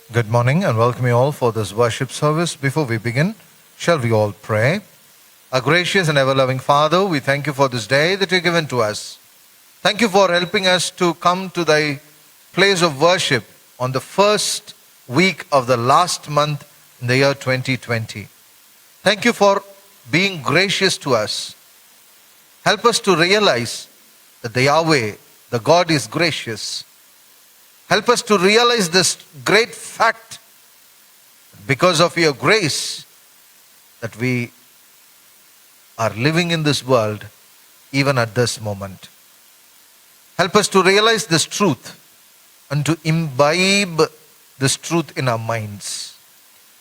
Good morning and welcome you all for this worship service. Before we begin, shall we all pray? Our gracious and ever-loving Father, we thank you for this day that you've given to us. Thank you for helping us to come to thy place of worship on the first week of the last month in the year 2020. Thank you for being gracious to us. Help us to realize that the Yahweh, the God, is gracious. Help us to realize this great fact, because of your grace, that we are living in this world even at this moment. Help us to realize this truth and to imbibe this truth in our minds.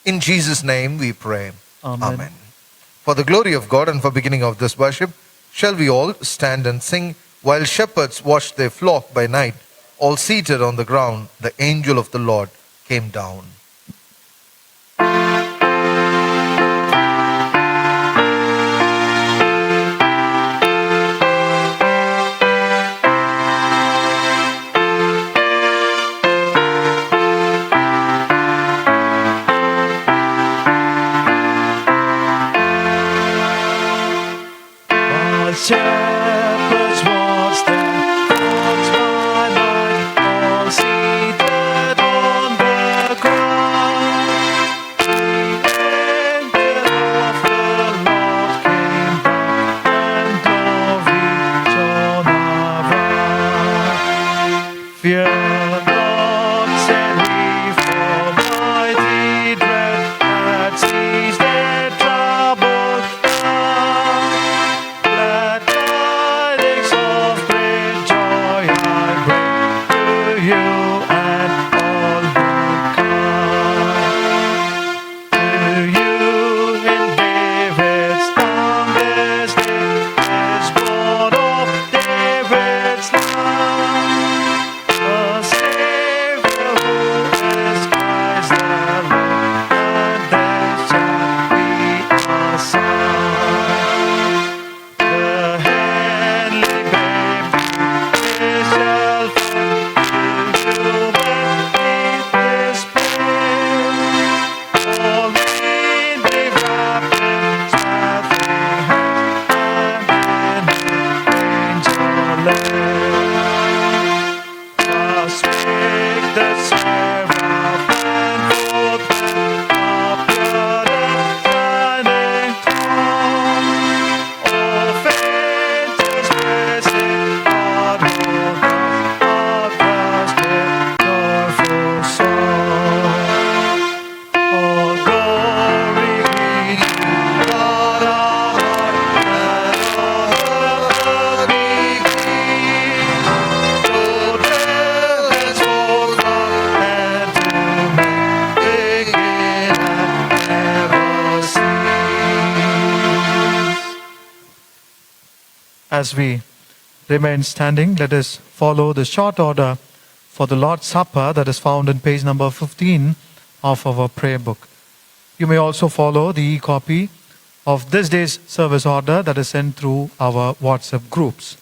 In Jesus' name we pray. Amen. For the glory of God and for beginning of this worship, shall we all stand and sing, while shepherds watched their flock by night, all seated on the ground, the angel of the Lord came down. Shepherds watched their flocks by night, all seated on the ground. The angel of the Lord came down, and glory shone around. Fear not, said he, for mighty dread had seized their troubled mind. Glad tidings of great joy I bring to you and all mankind. To you in David's this day is born of David's line, a Savior who is Christ the Lord, and there shall be a sign. The heavenly baby shall find to humanity His babe. All men be wrapped in swaddling hands, and in angel lay. Thus spake the seraph, and forth appeared a shining cloud. Of angels praising God, who doth uplift their joyful song. All glory be to God our Lord, and all earthly King, who dwelleth forth from and to men, begin and never cease. As we remain standing, let us follow the short order for the Lord's Supper that is found in page number 15 of our prayer book. You may also follow the e-copy of this day's service order that is sent through our WhatsApp groups.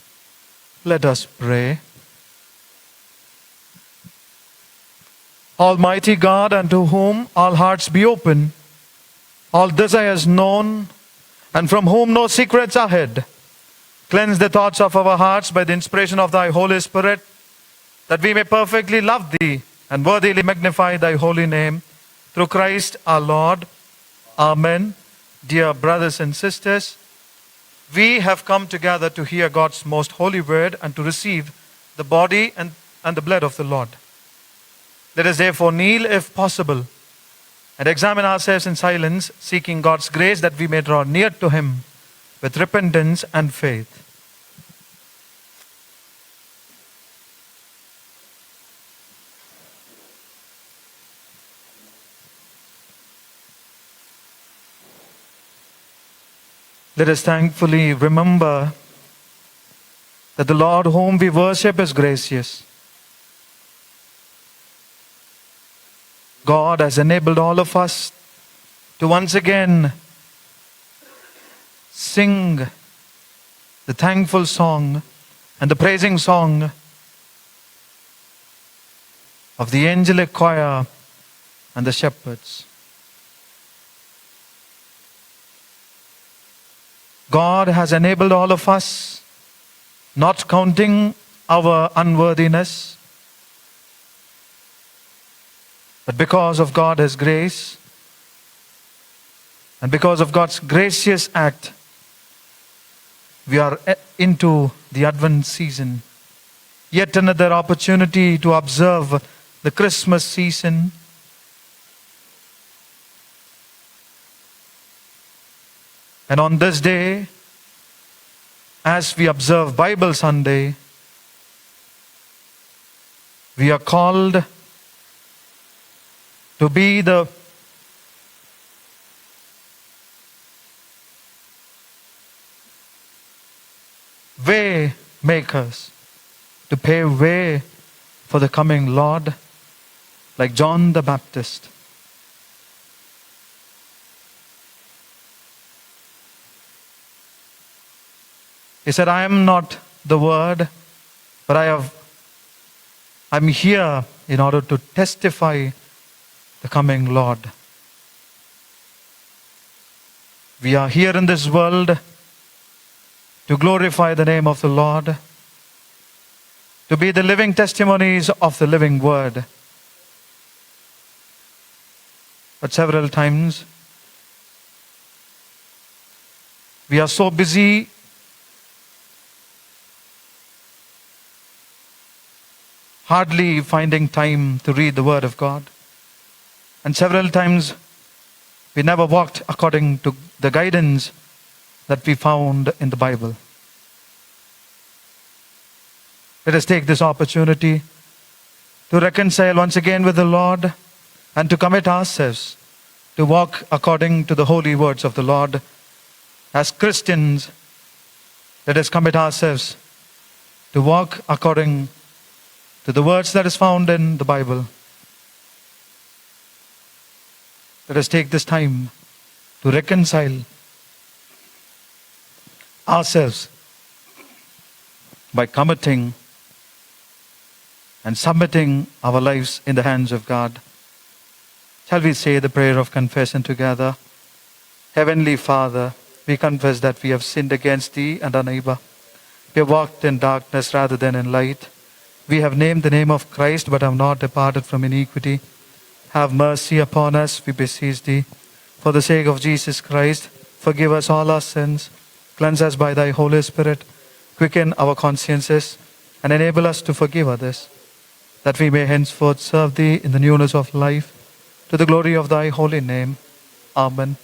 Let us pray. Almighty God, unto whom all hearts be open, all desires known, and from whom no secrets are hid, cleanse the thoughts of our hearts by the inspiration of thy Holy Spirit, that we may perfectly love thee and worthily magnify thy holy name, through Christ our Lord. Amen. Dear brothers and sisters, we have come together to hear God's most holy word and to receive the body and the blood of the Lord. Let us therefore kneel, if possible, and examine ourselves in silence, seeking God's grace that we may draw near to Him with repentance and faith. Let us thankfully remember that the Lord whom we worship is gracious. God has enabled all of us to once again sing the thankful song and the praising song of the angelic choir and the shepherds. God has enabled all of us, not counting our unworthiness, but because of God's grace and because of God's gracious act, we are into the Advent season. Yet another opportunity to observe the Christmas season. And on this day, as we observe Bible Sunday, we are called to be the way makers, to pave way for the coming Lord, like John the Baptist. He said, I am not the Word, but I'm here in order to testify the coming Lord. We are here in this world to glorify the name of the Lord, to be the living testimonies of the living Word. But several times, we are so busy hardly finding time to read the Word of God. And several times, we never walked according to the guidance that we found in the Bible. Let us take this opportunity to reconcile once again with the Lord and to commit ourselves to walk according to the holy words of the Lord. As Christians, let us commit ourselves to walk according to the words that is found in the Bible. Let us take this time to reconcile ourselves by committing and submitting our lives in the hands of God. Shall we say the prayer of confession together? Heavenly Father, we confess that we have sinned against Thee and our neighbor. We have walked in darkness rather than in light. We have named the name of Christ but have not departed from iniquity. Have mercy upon us, we beseech Thee. For the sake of Jesus Christ, forgive us all our sins. Cleanse us by Thy Holy Spirit. Quicken our consciences and enable us to forgive others, that we may henceforth serve Thee in the newness of life, to the glory of Thy holy name. Amen.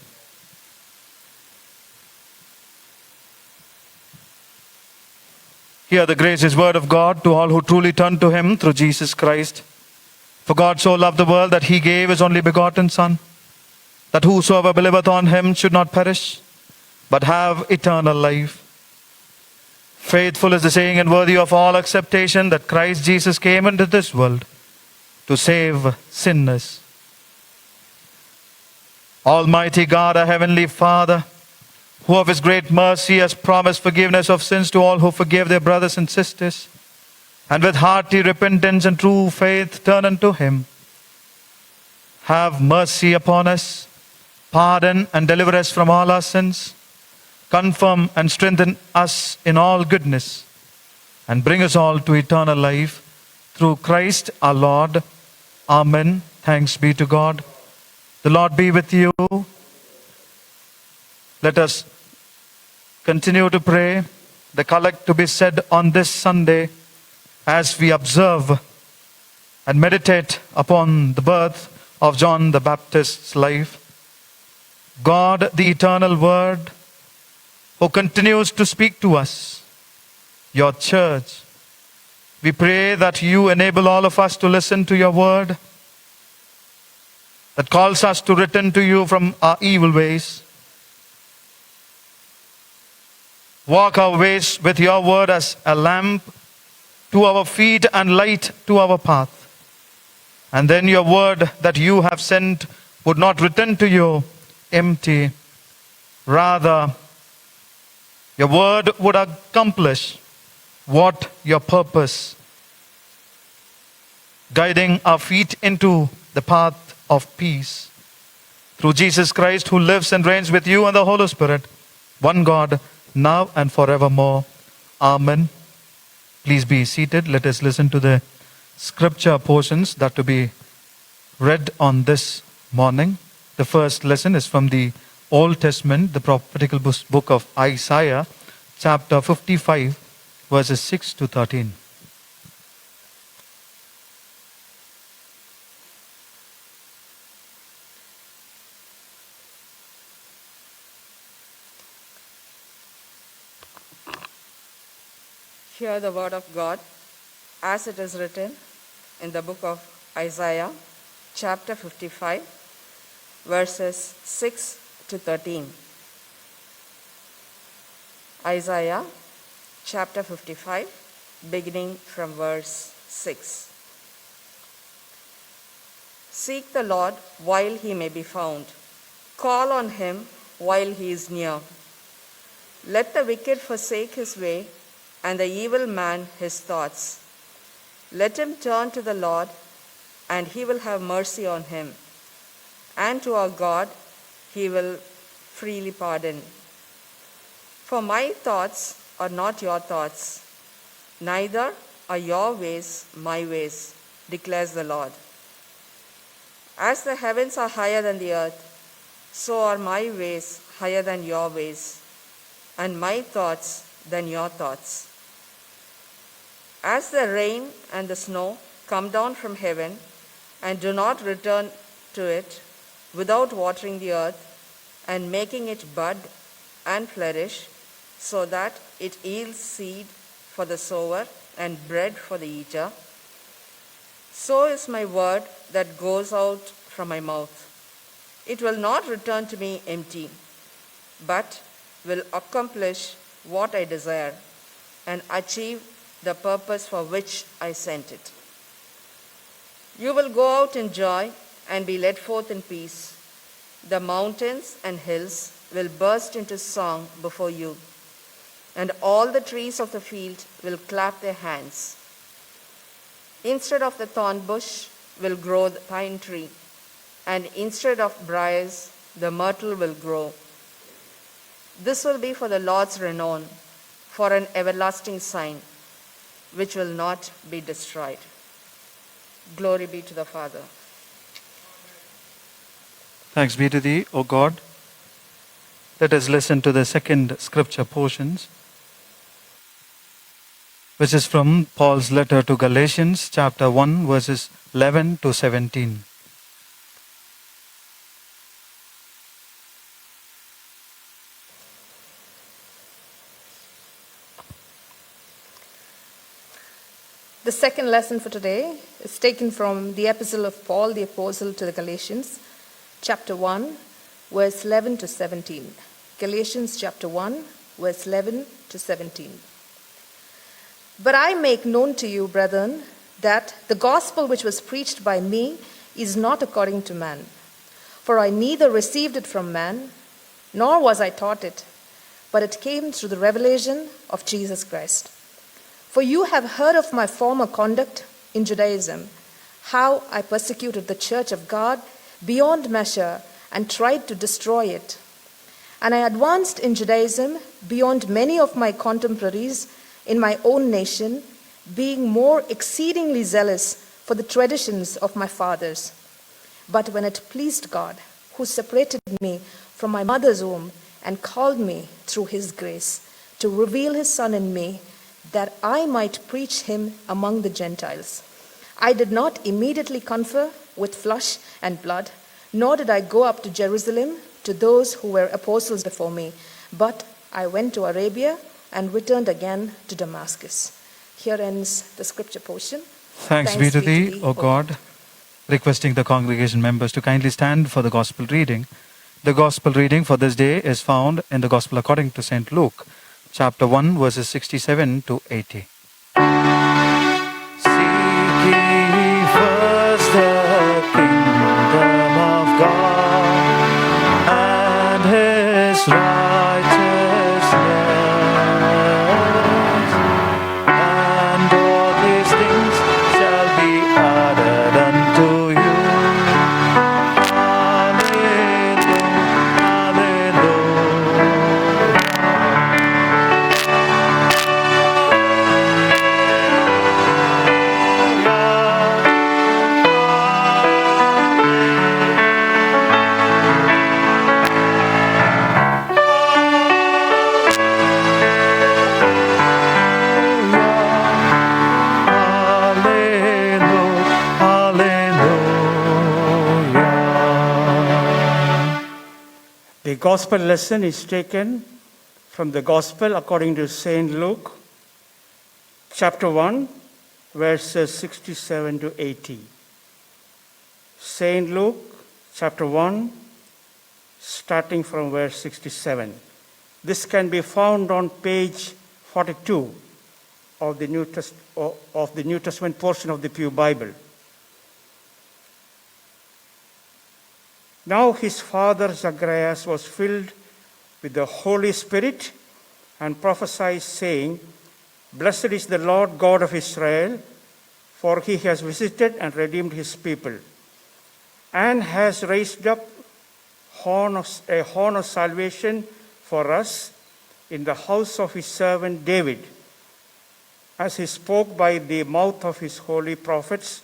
Hear the gracious word of God to all who truly turn to Him through Jesus Christ. For God so loved the world that He gave His only begotten Son, that whosoever believeth on Him should not perish, but have eternal life. Faithful is the saying and worthy of all acceptation that Christ Jesus came into this world to save sinners. Almighty God, our Heavenly Father, who of His great mercy has promised forgiveness of sins to all who forgive their brothers and sisters, and with hearty repentance and true faith turn unto Him, have mercy upon us, pardon and deliver us from all our sins, confirm and strengthen us in all goodness, and bring us all to eternal life through Christ our Lord. Amen. Thanks be to God. The Lord be with you. Let us continue to pray the collect to be said on this Sunday as we observe and meditate upon the birth of John the Baptist's life. God, the eternal Word, who continues to speak to us, your church, we pray that you enable all of us to listen to your word that calls us to return to you from our evil ways. Walk our ways with your word as a lamp to our feet and light to our path. And then your word that you have sent would not return to you empty. Rather, your word would accomplish what your purpose, guiding our feet into the path of peace, through Jesus Christ, who lives and reigns with you and the Holy Spirit, one God, now and forevermore. Amen. Please be seated. Let us listen to the scripture portions that to be read on this morning. The first lesson is from the Old Testament, the prophetical book of Isaiah, chapter 55, verses 6 to 13. Hear the word of God as it is written in the book of Isaiah, chapter 55, verses 6 to 13. Isaiah, chapter 55, beginning from verse 6. Seek the Lord while he may be found. Call on him while he is near. Let the wicked forsake his way, and the evil man his thoughts. Let him turn to the Lord, and he will have mercy on him, and to our God he will freely pardon. For my thoughts are not your thoughts, neither are your ways my ways, declares the Lord. As the heavens are higher than the earth, so are my ways higher than your ways, and my thoughts than your thoughts. As the rain and the snow come down from heaven and do not return to it without watering the earth and making it bud and flourish, so that it yields seed for the sower and bread for the eater, so is my word that goes out from my mouth. It will not return to me empty, but will accomplish what I desire and achieve the purpose for which I sent it. You will go out in joy and be led forth in peace. The mountains and hills will burst into song before you, and all the trees of the field will clap their hands. Instead of the thorn bush will grow the pine tree, and instead of briars the myrtle will grow. This will be for the Lord's renown, for an everlasting sign, which will not be destroyed. Glory be to the Father. Thanks be to thee, O God. Let us listen to the second scripture portions, which is from Paul's letter to Galatians, chapter 1, verses 11 to 17. The second lesson for today is taken from the epistle of Paul the Apostle to the Galatians, chapter 1, verse 11 to 17. Galatians chapter 1, verse 11 to 17. But I make known to you, brethren, that the gospel which was preached by me is not according to man. For I neither received it from man, nor was I taught it, but it came through the revelation of Jesus Christ. For you have heard of my former conduct in Judaism, how I persecuted the church of God beyond measure and tried to destroy it. And I advanced in Judaism beyond many of my contemporaries in my own nation, being more exceedingly zealous for the traditions of my fathers. But when it pleased God, who separated me from my mother's womb and called me through his grace to reveal his Son in me, that I might preach him among the Gentiles, I did not immediately confer with flesh and blood, nor did I go up to Jerusalem to those who were apostles before me, but I went to Arabia and returned again to Damascus. Here ends the scripture portion. Thanks be to thee, O God. Requesting the congregation members to kindly stand for the gospel reading. The gospel reading for this day is found in the Gospel according to St. Luke, chapter 1, verses 67 to 80. Seek ye first the kingdom of God and his righteousness, and all these things shall be added unto you. gospel lesson is taken from the Gospel according to St. Luke, chapter 1, verses 67 to 80. St. Luke, chapter 1, starting from verse 67. This can be found on page 42 of the New Testament portion of the Pew Bible. Now his father Zacharias was filled with the Holy Spirit and prophesied, saying, Blessed is the Lord God of Israel, for he has visited and redeemed his people, and has raised up a horn of salvation for us in the house of his servant David, as he spoke by the mouth of his holy prophets,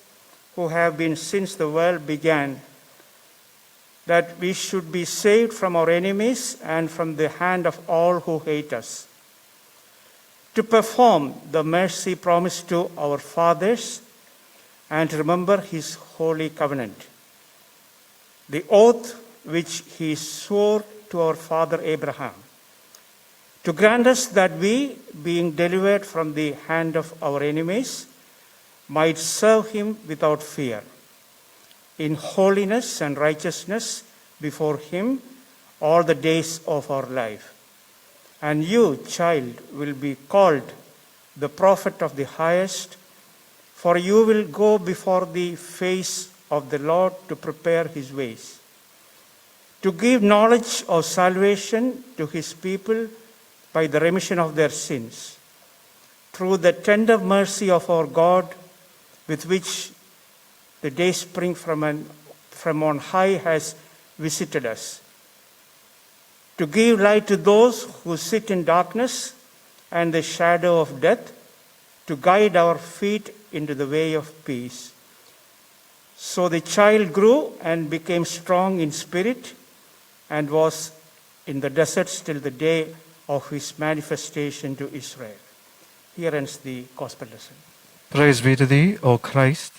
who have been since the world began, that we should be saved from our enemies and from the hand of all who hate us, to perform the mercy promised to our fathers and to remember his holy covenant, the oath which he swore to our father Abraham, to grant us that we, being delivered from the hand of our enemies, might serve him without fear, in holiness and righteousness before him all the days of our life. And you, child, will be called the prophet of the highest, for you will go before the face of the Lord to prepare his ways, to give knowledge of salvation to his people by the remission of their sins, through the tender mercy of our God, with which the day spring from on high has visited us, to give light to those who sit in darkness and the shadow of death, to guide our feet into the way of peace. So the child grew and became strong in spirit and was in the deserts till the day of his manifestation to Israel. Here ends the gospel lesson. Praise be to thee, O Christ.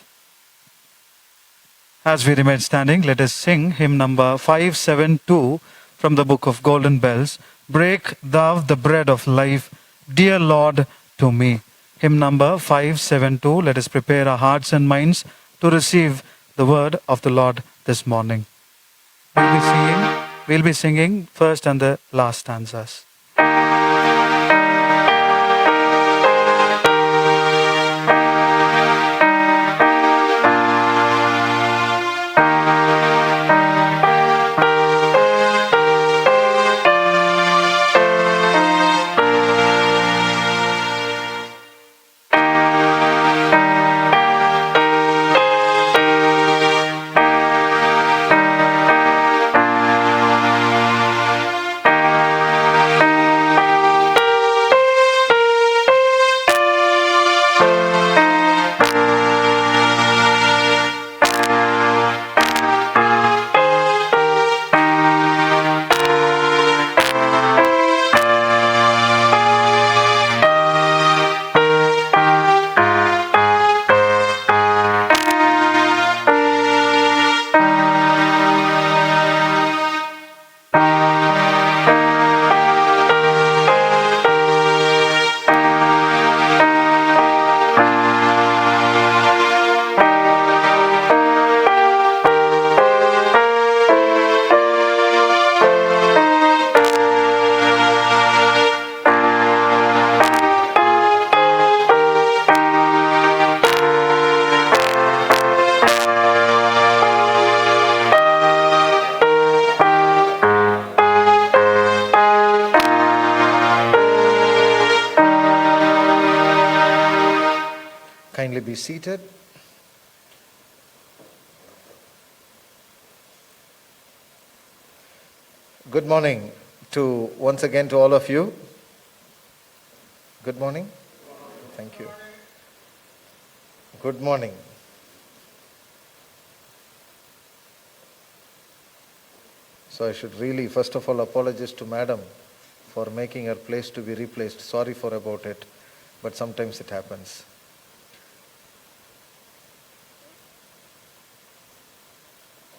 As we remain standing, let us sing hymn number 572 from the book of Golden Bells. Break thou the bread of life, dear Lord, to me. Hymn number 572. Let us prepare our hearts and minds to receive the word of the Lord this morning. We'll be singing first and the last stanzas. Kindly be seated. Good morning once again to all of you. Good morning. Thank you. Good morning. So I should really first of all apologize to Madam for making her place to be replaced. Sorry for about it, but sometimes it happens.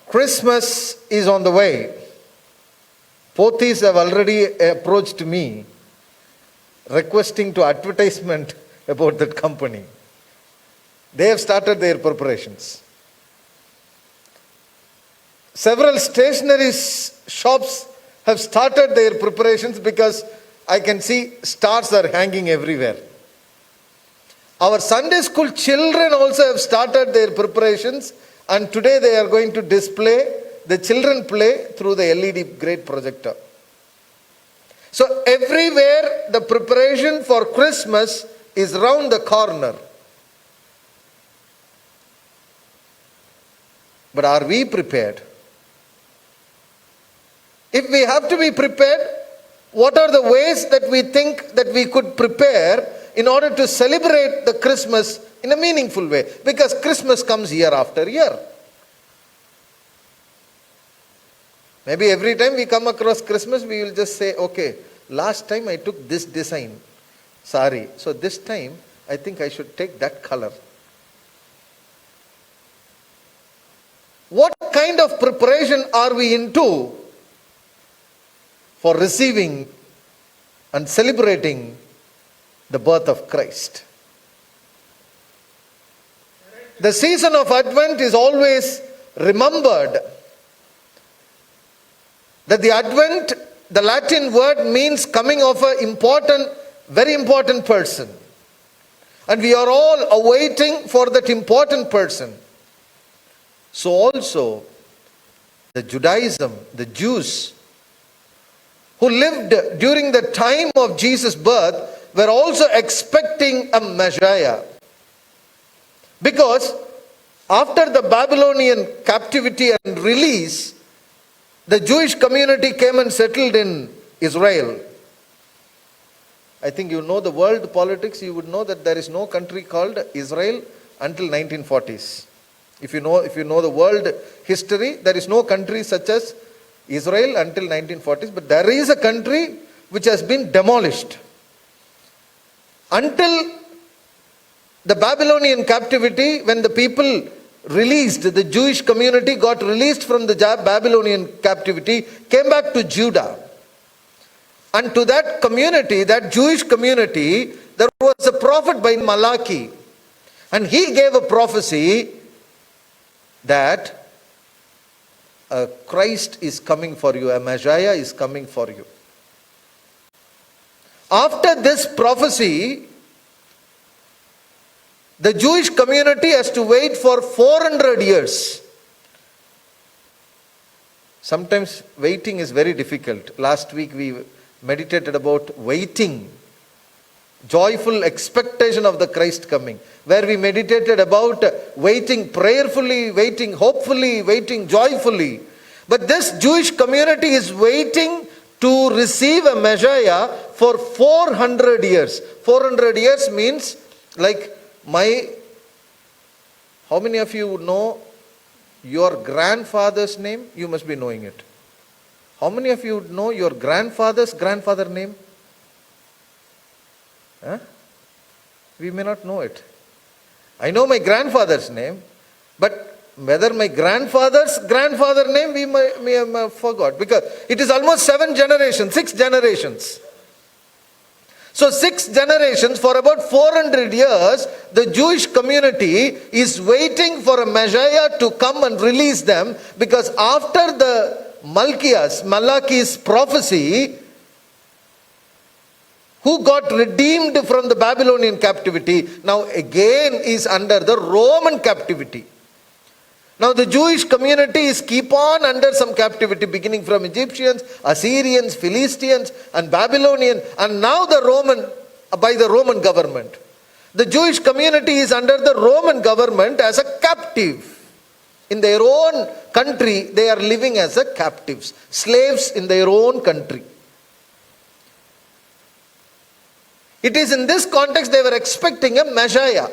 Christmas is on the way. Pothys have already approached me requesting to advertisement about that company. They have started their preparations. Several stationery shops have started their preparations because I can see stars are hanging everywhere. Our Sunday school children also have started their preparations, and today they are going to display, the children play through the LED great projector. So everywhere the preparation for Christmas is round the corner. But are we prepared? If we have to be prepared, what are the ways that we think that we could prepare in order to celebrate the Christmas in a meaningful way? Because Christmas comes year after year. Maybe every time we come across Christmas, we will just say, okay, last time I took this design, sorry, so this time I think I should take that color. What kind of preparation are we into for receiving and celebrating the birth of Christ? The season of Advent is always remembered. That the Advent, the Latin word means coming of an important, very important person. And we are all awaiting for that important person. So also, the Judaism, the Jews who lived during the time of Jesus' birth were also expecting a Messiah. Because after the Babylonian captivity and release, the Jewish community came and settled in Israel. I think you know the world politics, you would know that there is no country called Israel until 1940s. If you know the world history, there is no country such as Israel until 1940s, but there is a country which has been demolished. Until the Babylonian captivity, when the people released, the Jewish community got released from the Babylonian captivity, came back to Judah. And to that community, that Jewish community, there was a prophet by Malachi. And he gave a prophecy that Christ is coming for you, a Messiah is coming for you. After this prophecy, the Jewish community has to wait for 400 years. Sometimes waiting is very difficult. Last week we meditated about waiting, joyful expectation of the Christ coming, where we meditated about waiting prayerfully, waiting hopefully, waiting joyfully. But this Jewish community is waiting to receive a Messiah for 400 years. 400 years means like how many of you would know your grandfather's name? You must be knowing it. How many of you would know your grandfather's grandfather name? We may not know it. I know my grandfather's name, but whether my grandfather's grandfather name we may have forgot, because it is almost 6 generations. So 6 generations, for about 400 years, the Jewish community is waiting for a Messiah to come and release them, because after the Malachi's prophecy, who got redeemed from the Babylonian captivity, now again is under the Roman captivity. Now the Jewish community is keep on under some captivity, beginning from Egyptians, Assyrians, Philistines, and Babylonian, and now by the Roman government. The Jewish community is under the Roman government as a captive. In their own country, they are living as a captives, slaves in their own country. It is in this context they were expecting a Messiah.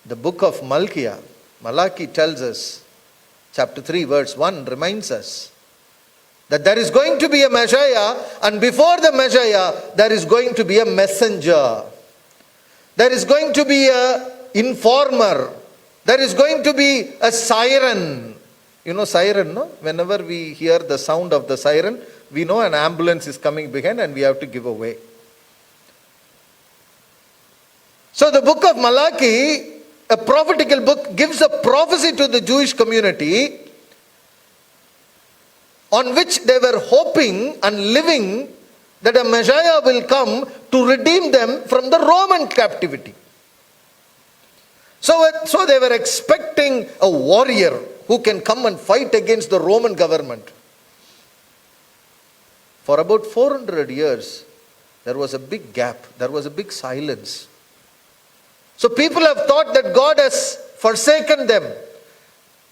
The book of Malachi tells us, chapter 3 verse 1 reminds us that there is going to be a Messiah, and before the Messiah there is going to be a messenger. There is going to be an informer. There is going to be a siren. You know siren, no? Whenever we hear the sound of the siren, we know an ambulance is coming behind and we have to give away. So the book of Malachi, a prophetical book, gives a prophecy to the Jewish community on which they were hoping and living that a Messiah will come to redeem them from the Roman captivity. So they were expecting a warrior who can come and fight against the Roman government. For about 400 years, there was a big gap, there was a big silence. So people have thought that God has forsaken them.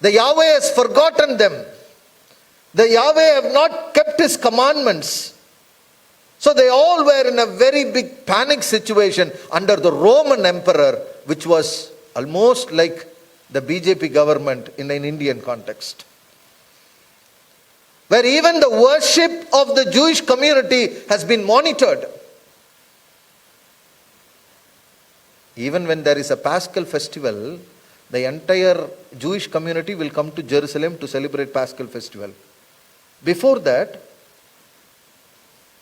The Yahweh has forgotten them. The Yahweh have not kept his commandments. So they all were in a very big panic situation under the Roman emperor, which was almost like the BJP government in an Indian context. Where even the worship of the Jewish community has been monitored. Even when there is a Paschal festival, the entire Jewish community will come to Jerusalem to celebrate Paschal festival. Before that,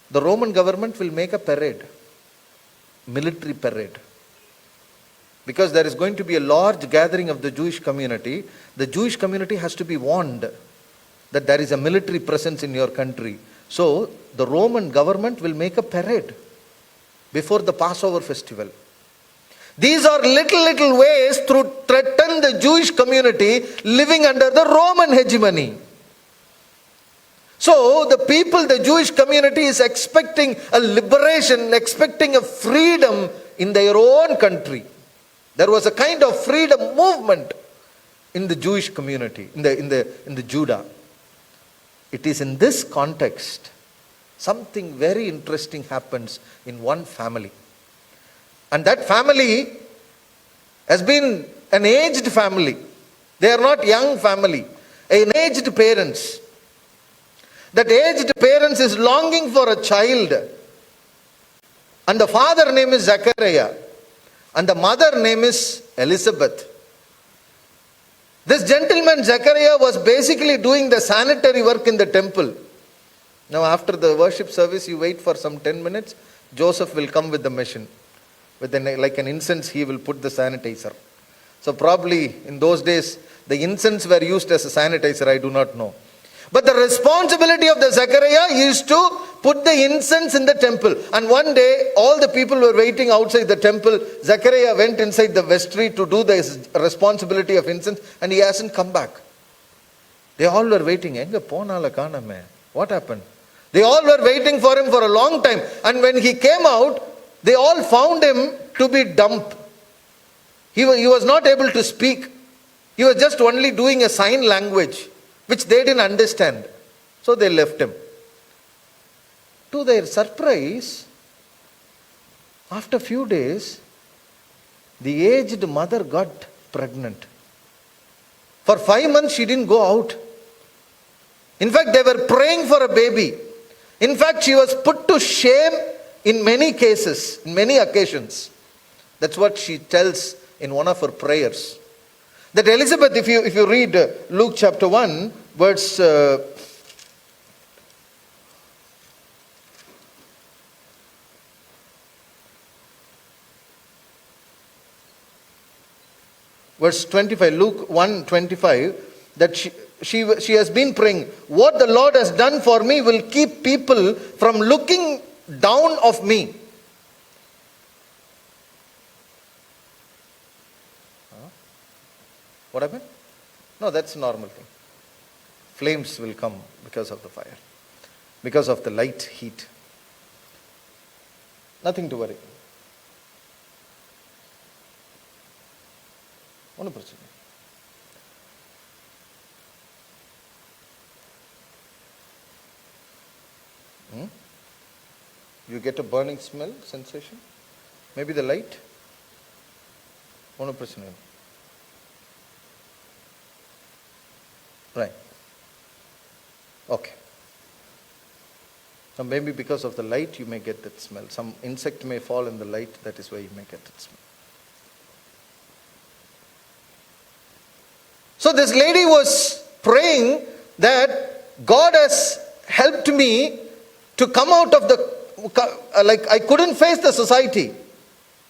the Roman government will make a parade, military parade. Because there is going to be a large gathering of the Jewish community, the Jewish community has to be warned that there is a military presence in your country. So the Roman government will make a parade before the Passover festival. These are little ways to threaten the Jewish community living under the Roman hegemony. So the people, the Jewish community is expecting a liberation, expecting a freedom in their own country. There was a kind of freedom movement in the Jewish community, in the Judah. It is in this context, something very interesting happens in one family. And that family has been an aged family. They are not young family. An aged parents. That aged parents is longing for a child. And the father name is Zechariah. And the mother name is Elizabeth. This gentleman Zechariah was basically doing the sanitary work in the temple. Now after the worship service, you wait for some 10 minutes. Joseph will come with the machine. With like an incense, he will put the sanitizer. So probably in those days, the incense were used as a sanitizer, I do not know. But the responsibility of the Zechariah is to put the incense in the temple. And one day, all the people were waiting outside the temple. Zechariah went inside the vestry to do the responsibility of incense, and he hasn't come back. They all were waiting. What happened? They all were waiting for him for a long time. And when he came out, they all found him to be dumb. He was not able to speak. He was just only doing a sign language, which they didn't understand. So they left him. To their surprise, after a few days, the aged mother got pregnant. For 5 months, she didn't go out. In fact, they were praying for a baby. In fact, she was put to shame in many cases, in many occasions. That's what she tells in one of her prayers. That Elizabeth, if you read Luke chapter 1, verse 25, Luke 1:25, that she has been praying, what the Lord has done for me will keep people from looking down of me. What happened? No, that's a normal thing. Flames will come because of the fire, because of the light, heat. Nothing to worry. One person. You get a burning smell, sensation? Maybe the light? One person. Right. Okay. So maybe because of the light you may get that smell. Some insect may fall in the light, that is why you may get that smell. So this lady was praying saying that God has helped me to come out of like I couldn't face the society.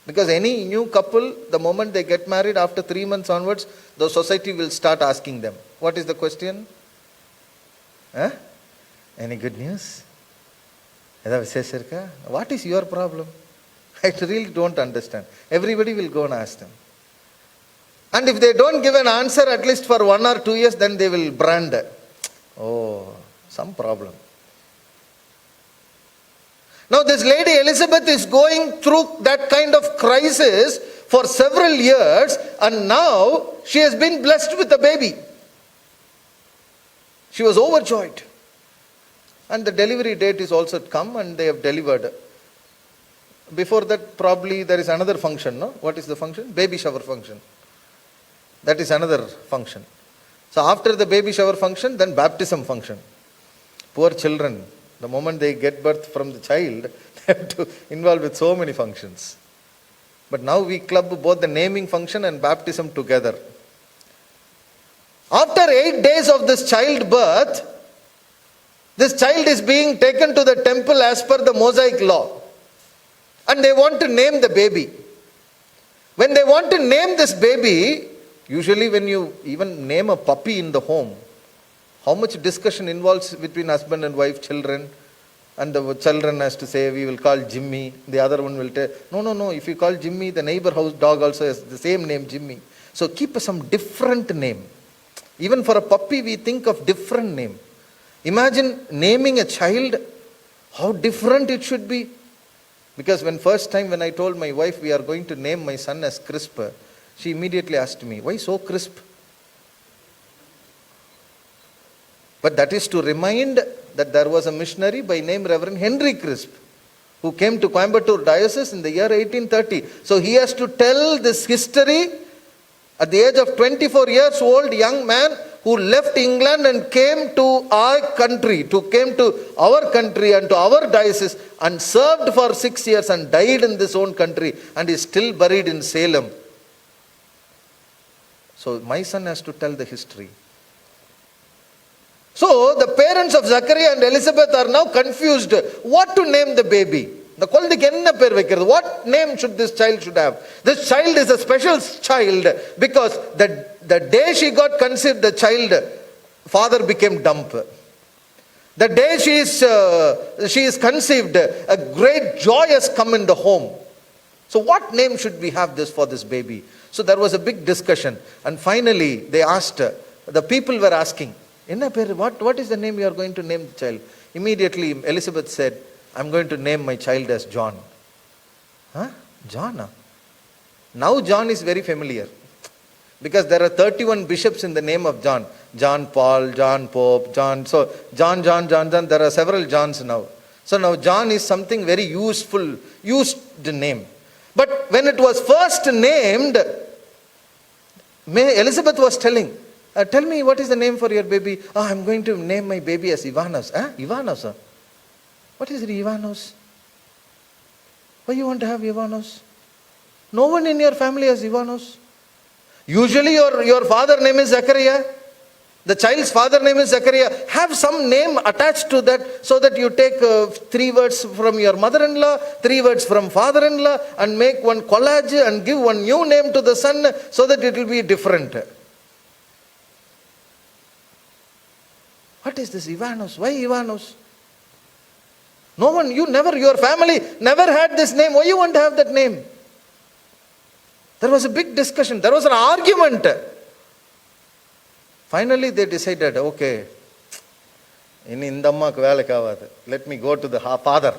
Because any new couple, the moment they get married, after 3 months onwards, the society will start asking them, what is the question? Huh? Any good news? What is your problem? I really don't understand. Everybody will go and ask them. And if they don't give an answer at least for 1 or 2 years, then they will brand. Oh, some problem. Now this lady Elizabeth is going through that kind of crisis for several years, and now she has been blessed with a baby. She was overjoyed. And the delivery date is also come, and they have delivered. Before that, probably there is another function, no? What is the function? Baby shower function. That is another function. So after the baby shower function, then baptism function. Poor children, the moment they get birth from the child, they have to involve with so many functions. But now we club both the naming function and baptism together. After 8 days of this childbirth, this child is being taken to the temple as per the Mosaic law. And they want to name the baby. When they want to name this baby, usually when you even name a puppy in the home, how much discussion involves between husband and wife, children, and the children has to say, we will call Jimmy, the other one will tell, no, if you call Jimmy, the neighbor house dog also has the same name, Jimmy. So keep some different name. Even for a puppy, we think of different name. Imagine naming a child, how different it should be. Because first time when I told my wife we are going to name my son as Crisp, she immediately asked me, why so crisp? But that is to remind that there was a missionary by name Reverend Henry Crisp, who came to Coimbatore Diocese in the year 1830. So he has to tell this history at the age of 24 years old, young man who left England and came to our country, and to our diocese, and served for 6 years and died in his own country, and is still buried in Salem. So my son has to tell the history. So the parents of Zachariah and Elizabeth are now confused what to name the baby. What name should this child should have? This child is a special child because the day she got conceived, the child father became dumb. The day she is conceived, a great joy has come in the home. So what name should we have for this baby? So there was a big discussion, and finally they asked, the people were asking, what is the name you are going to name the child? Immediately Elizabeth said, I'm going to name my child as John. Huh? John? Now John is very familiar. Because there are 31 bishops in the name of John. John Paul, John Pope, John. So John. There are several Johns now. So now John is something very used name. But when it was first named, Elizabeth was telling, tell me what is the name for your baby? I'm going to name my baby as Ivanos. Ivanos? What is it, Ivanos? Why you want to have Ivanos? No one in your family has Ivanos. Usually your father name is Zachariah. The child's father name is Zachariah. Have some name attached to that so that you take 3 words from your mother-in-law, 3 words from father-in-law, and make one collage and give one new name to the son so that it will be different. What is this Ivanos? Why Ivanos? No one, your family never had this name. Why you want to have that name? There was a big discussion. There was an argument. Finally, they decided, okay, let me go to the father.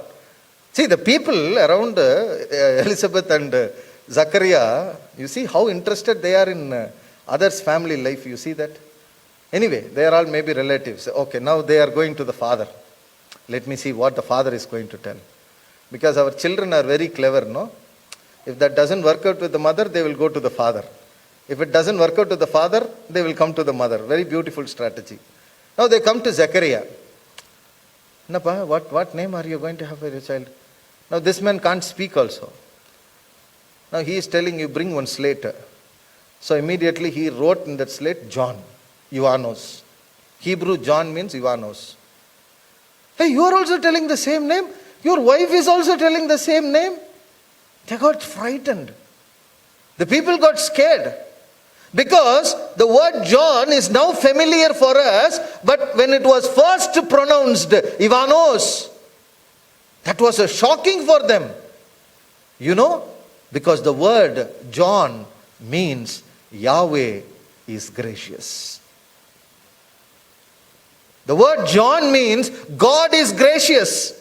See, the people around Elizabeth and Zachariah, you see how interested they are in others' family life. You see that? Anyway, they are all maybe relatives. Okay, now they are going to the father. Let me see what the father is going to tell. Because our children are very clever, no? If that doesn't work out with the mother, they will go to the father. If it doesn't work out with the father, they will come to the mother. Very beautiful strategy. Now they come to Zechariah. Napa, what name are you going to have for your child? Now this man can't speak also. Now he is telling you, bring one slate. So immediately he wrote in that slate, John, Ioannos. Hebrew John means Ivanos. Hey, you are also telling the same name? Your wife is also telling the same name? They got frightened. The people got scared. Because the word John is now familiar for us, but when it was first pronounced, Ivanos, that was a shocking for them. You know, because the word John means Yahweh is gracious. The word John means God is gracious.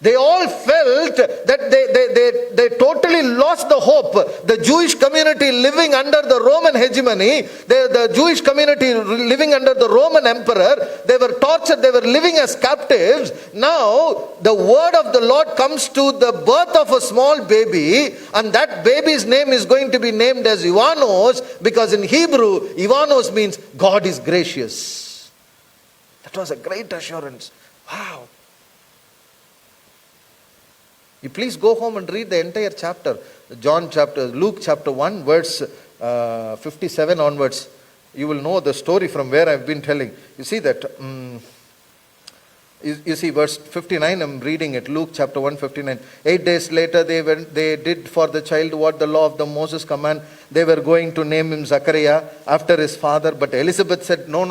They all felt that they totally lost the hope. The Jewish community living under the Roman hegemony, the Jewish community living under the Roman emperor, they were tortured, they were living as captives. Now, the word of the Lord comes to the birth of a small baby, and that baby's name is going to be named as Ivanos, because in Hebrew, Ivanos means God is gracious. That was a great assurance. Wow. You please go home and read the entire chapter. Luke chapter 1, verse 57 onwards. You will know the story from where I've been telling. You see that, you see verse 59, I'm reading it, Luke chapter 1, 59. 8 days later they did for the child what the law of the Moses command. They were going to name him Zachariah after his father. But Elizabeth said, no,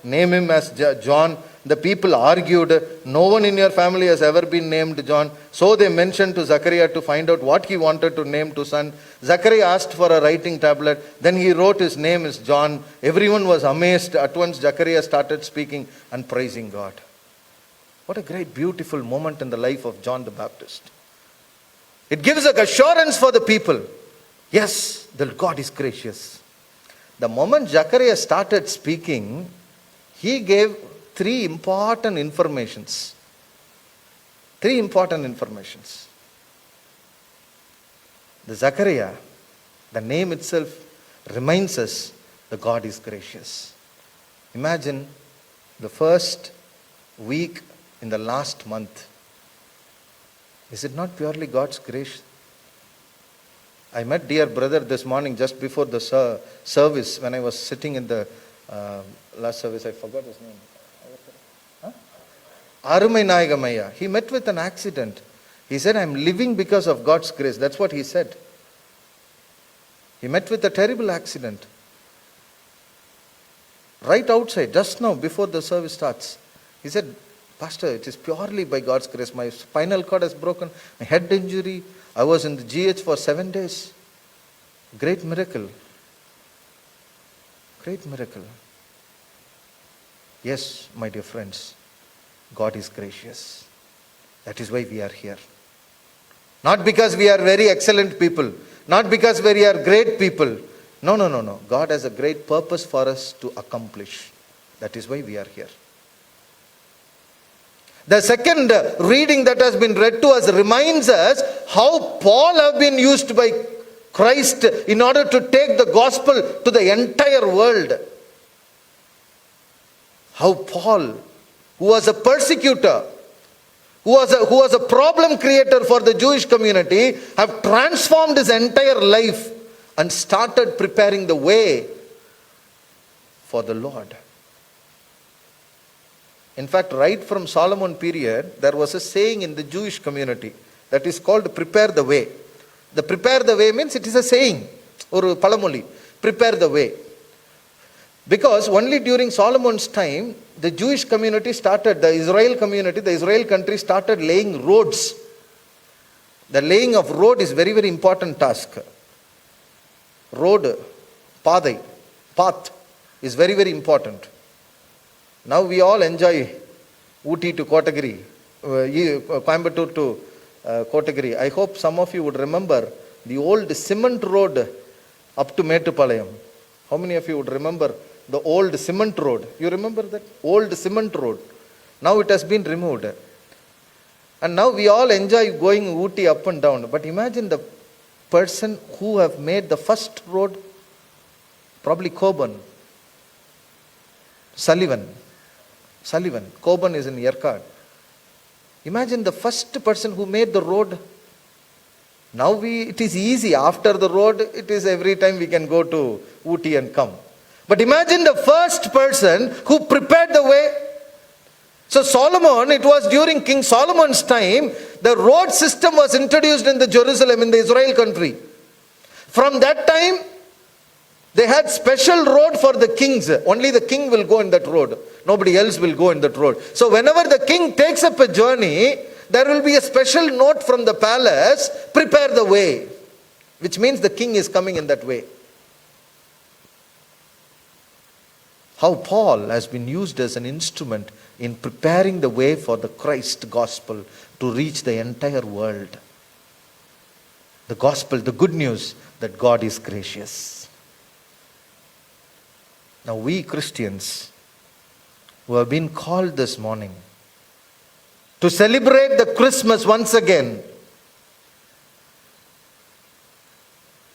name him as John. The people argued, no one in your family has ever been named John. So they mentioned to Zachariah to find out what he wanted to name to son. Zachariah asked for a writing tablet. Then he wrote his name is John. Everyone was amazed. At once Zachariah started speaking and praising God. What a great, beautiful moment in the life of John the Baptist. It gives an assurance for the people. Yes, the God is gracious. The moment Zachariah started speaking, he gave three important informations. The Zachariah, the name itself reminds us that God is gracious. Imagine the first week in the last month. Is it not purely God's grace? I met dear brother this morning just before the service when I was sitting in the last service. I forgot his name. Arumai Nayagamaya. He met with an accident. He said, I'm living because of God's grace. That's what he said. He met with a terrible accident. Right outside, just now, before the service starts. He said, Pastor, it is purely by God's grace. My spinal cord has broken, my head injury. I was in the GH for 7 days. Great miracle. Great miracle. Yes, my dear friends, God is gracious. That is why we are here. Not because we are very excellent people. Not because we are great people. No. God has a great purpose for us to accomplish. That is why we are here. The second reading that has been read to us reminds us how Paul have been used by Christ in order to take the gospel to the entire world. How Paul, who was a persecutor, who was a problem creator for the Jewish community, have transformed his entire life and started preparing the way for the Lord. In fact, right from Solomon period, there was a saying in the Jewish community that is called prepare the way. The prepare the way means it is a saying, or palamoli, prepare the way. Because only during Solomon's time, the Jewish community started, the Israel country started laying roads. The laying of road is very, very important task. Road, path is very, very important. Now we all enjoy Ooty to Kotagiri, Coimbatore to Kotagiri. I hope some of you would remember the old cement road up to Mettupalayam. How many of you would remember the old cement road? You remember that? Old cement road. Now it has been removed. And now we all enjoy going Ooty up and down. But imagine the person who have made the first road, probably Coburn. Sullivan. Coburn is in Yerkad. Imagine the first person who made the road. Now it is easy. After the road, it is every time we can go to Ooty and come. But imagine the first person who prepared the way. So Solomon, it was during King Solomon's time, the road system was introduced in the Jerusalem, in the Israel country. From that time, they had special road for the kings. Only the king will go in that road. Nobody else will go in that road. So whenever the king takes up a journey, there will be a special note from the palace, prepare the way. Which means the king is coming in that way. How Paul has been used as an instrument in preparing the way for the Christ gospel to reach the entire world. The gospel, the good news that God is gracious. Now we Christians who have been called this morning to celebrate the Christmas once again,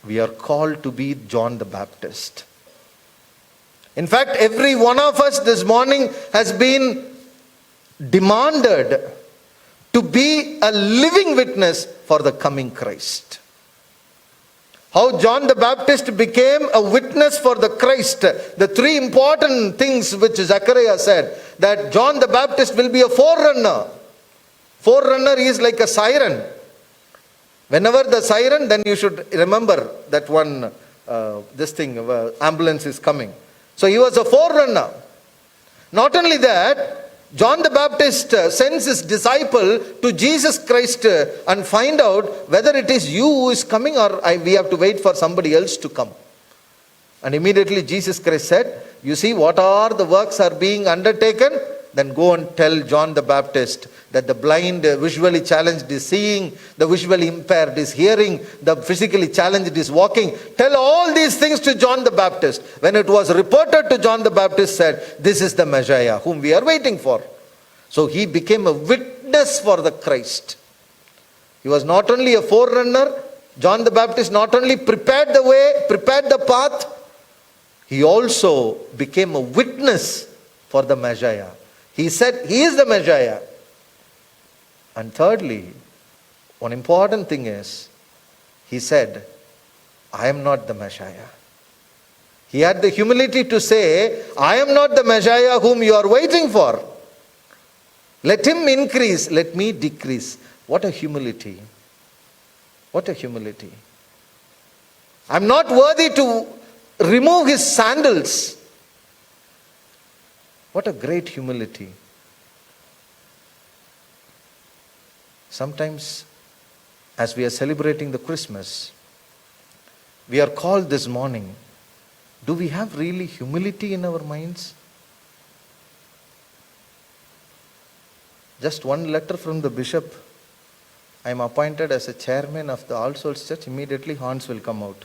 we are called to be John the Baptist. In fact, every one of us this morning has been demanded to be a living witness for the coming Christ. How John the Baptist became a witness for the Christ. The three important things which Zechariah said, that John the Baptist will be a forerunner. Forerunner is like a siren. Whenever the siren, then you should remember that one, ambulance is coming. So he was a forerunner. Not only that, John the Baptist sends his disciple to Jesus Christ and find out whether it is you who is coming or we have to wait for somebody else to come. And immediately Jesus Christ said, you see what are the works are being undertaken? Then go and tell John the Baptist that the blind, visually challenged is seeing, the visually impaired is hearing, the physically challenged is walking. Tell all these things to John the Baptist. When it was reported to John the Baptist said, this is the Messiah whom we are waiting for. So he became a witness for the Christ. He was not only a forerunner, John the Baptist not only prepared the way, prepared the path, he also became a witness for the Messiah. He said he is the Messiah. And thirdly, one important thing is, he said, I am not the Messiah. He had the humility to say, I am not the Messiah whom you are waiting for. Let him increase, let me decrease. What a humility. What a humility. I'm not worthy to remove his sandals. What a great humility. Sometimes, as we are celebrating the Christmas, we are called this morning. Do we have really humility in our minds? Just one letter from the bishop. I am appointed as a chairman of the All Souls Church. Immediately horns will come out.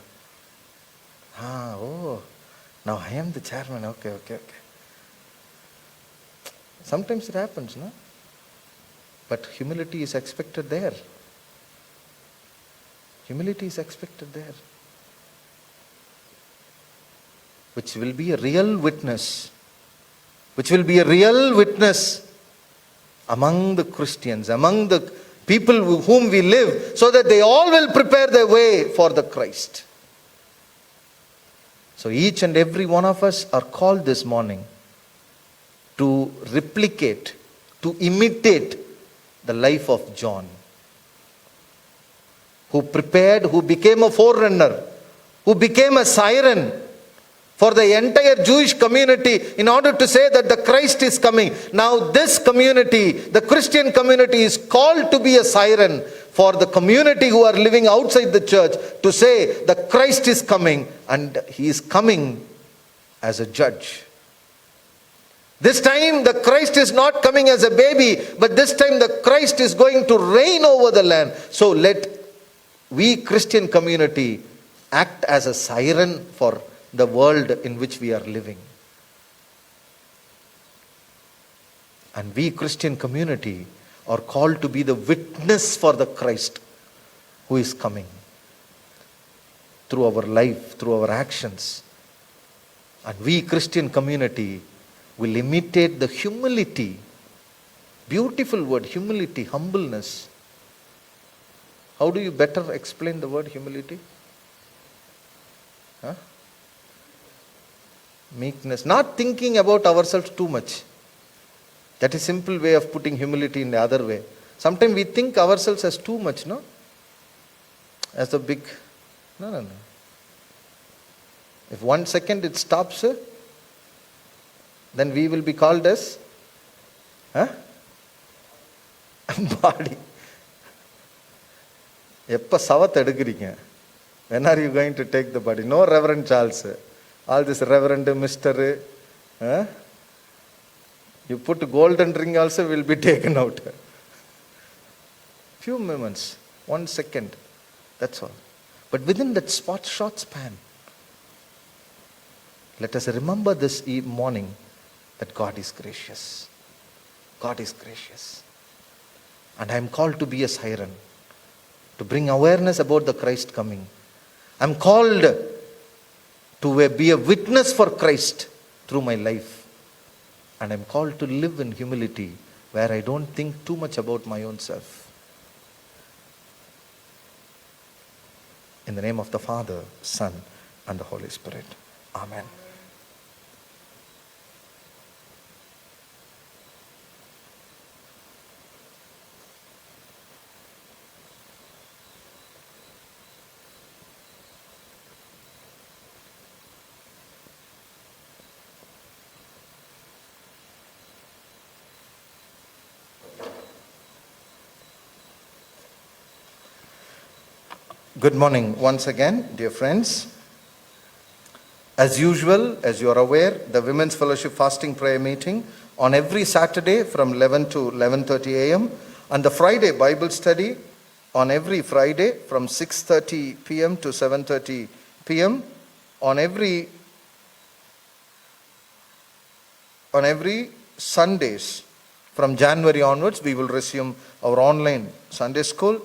Now I am the chairman. Okay. Sometimes it happens, no? But humility is expected there. Humility is expected there. Which will be a real witness. Which will be a real witness among the Christians, among the people with whom we live, so that they all will prepare their way for the Christ. So each and every one of us are called this morning to replicate, to imitate the life of John, who prepared, who became a forerunner, who became a siren for the entire Jewish community in order to say that the Christ is coming. Now this community, the Christian community, is called to be a siren for the community who are living outside the church to say the Christ is coming, and he is coming as a judge. This time the Christ is not coming as a baby, but this time the Christ is going to reign over the land. So let we Christian community act as a siren for the world in which we are living. And we Christian community are called to be the witness for the Christ who is coming. Through our life, through our actions. And we Christian community will imitate the humility. Beautiful word, humility, humbleness. How do you better explain the word humility? Meekness. Not thinking about ourselves too much. That is simple way of putting humility in the other way. Sometimes we think ourselves as too much, no? As a big... No. If 1 second it stops, then we will be called as body. எப்ப சவத்தை எடுக்கிறீங்க? When are you going to take the body? No Reverend Charles. All this Reverend Mr. You put golden ring also will be taken out. Few moments, 1 second, that's all. But within that short span, let us remember this morning that God is gracious. God is gracious. And I am called to be a siren, to bring awareness about the Christ coming. I am called to be a witness for Christ through my life. And I am called to live in humility where I don't think too much about my own self. In the name of the Father, Son, and the Holy Spirit. Amen. Good morning once again, dear friends. As usual, as you are aware, the Women's Fellowship Fasting Prayer Meeting on every Saturday from 11 to 11:30 a.m. and the Friday Bible Study on every Friday from 6:30 p.m. to 7:30 p.m. On every Sundays from January onwards, we will resume our online Sunday school.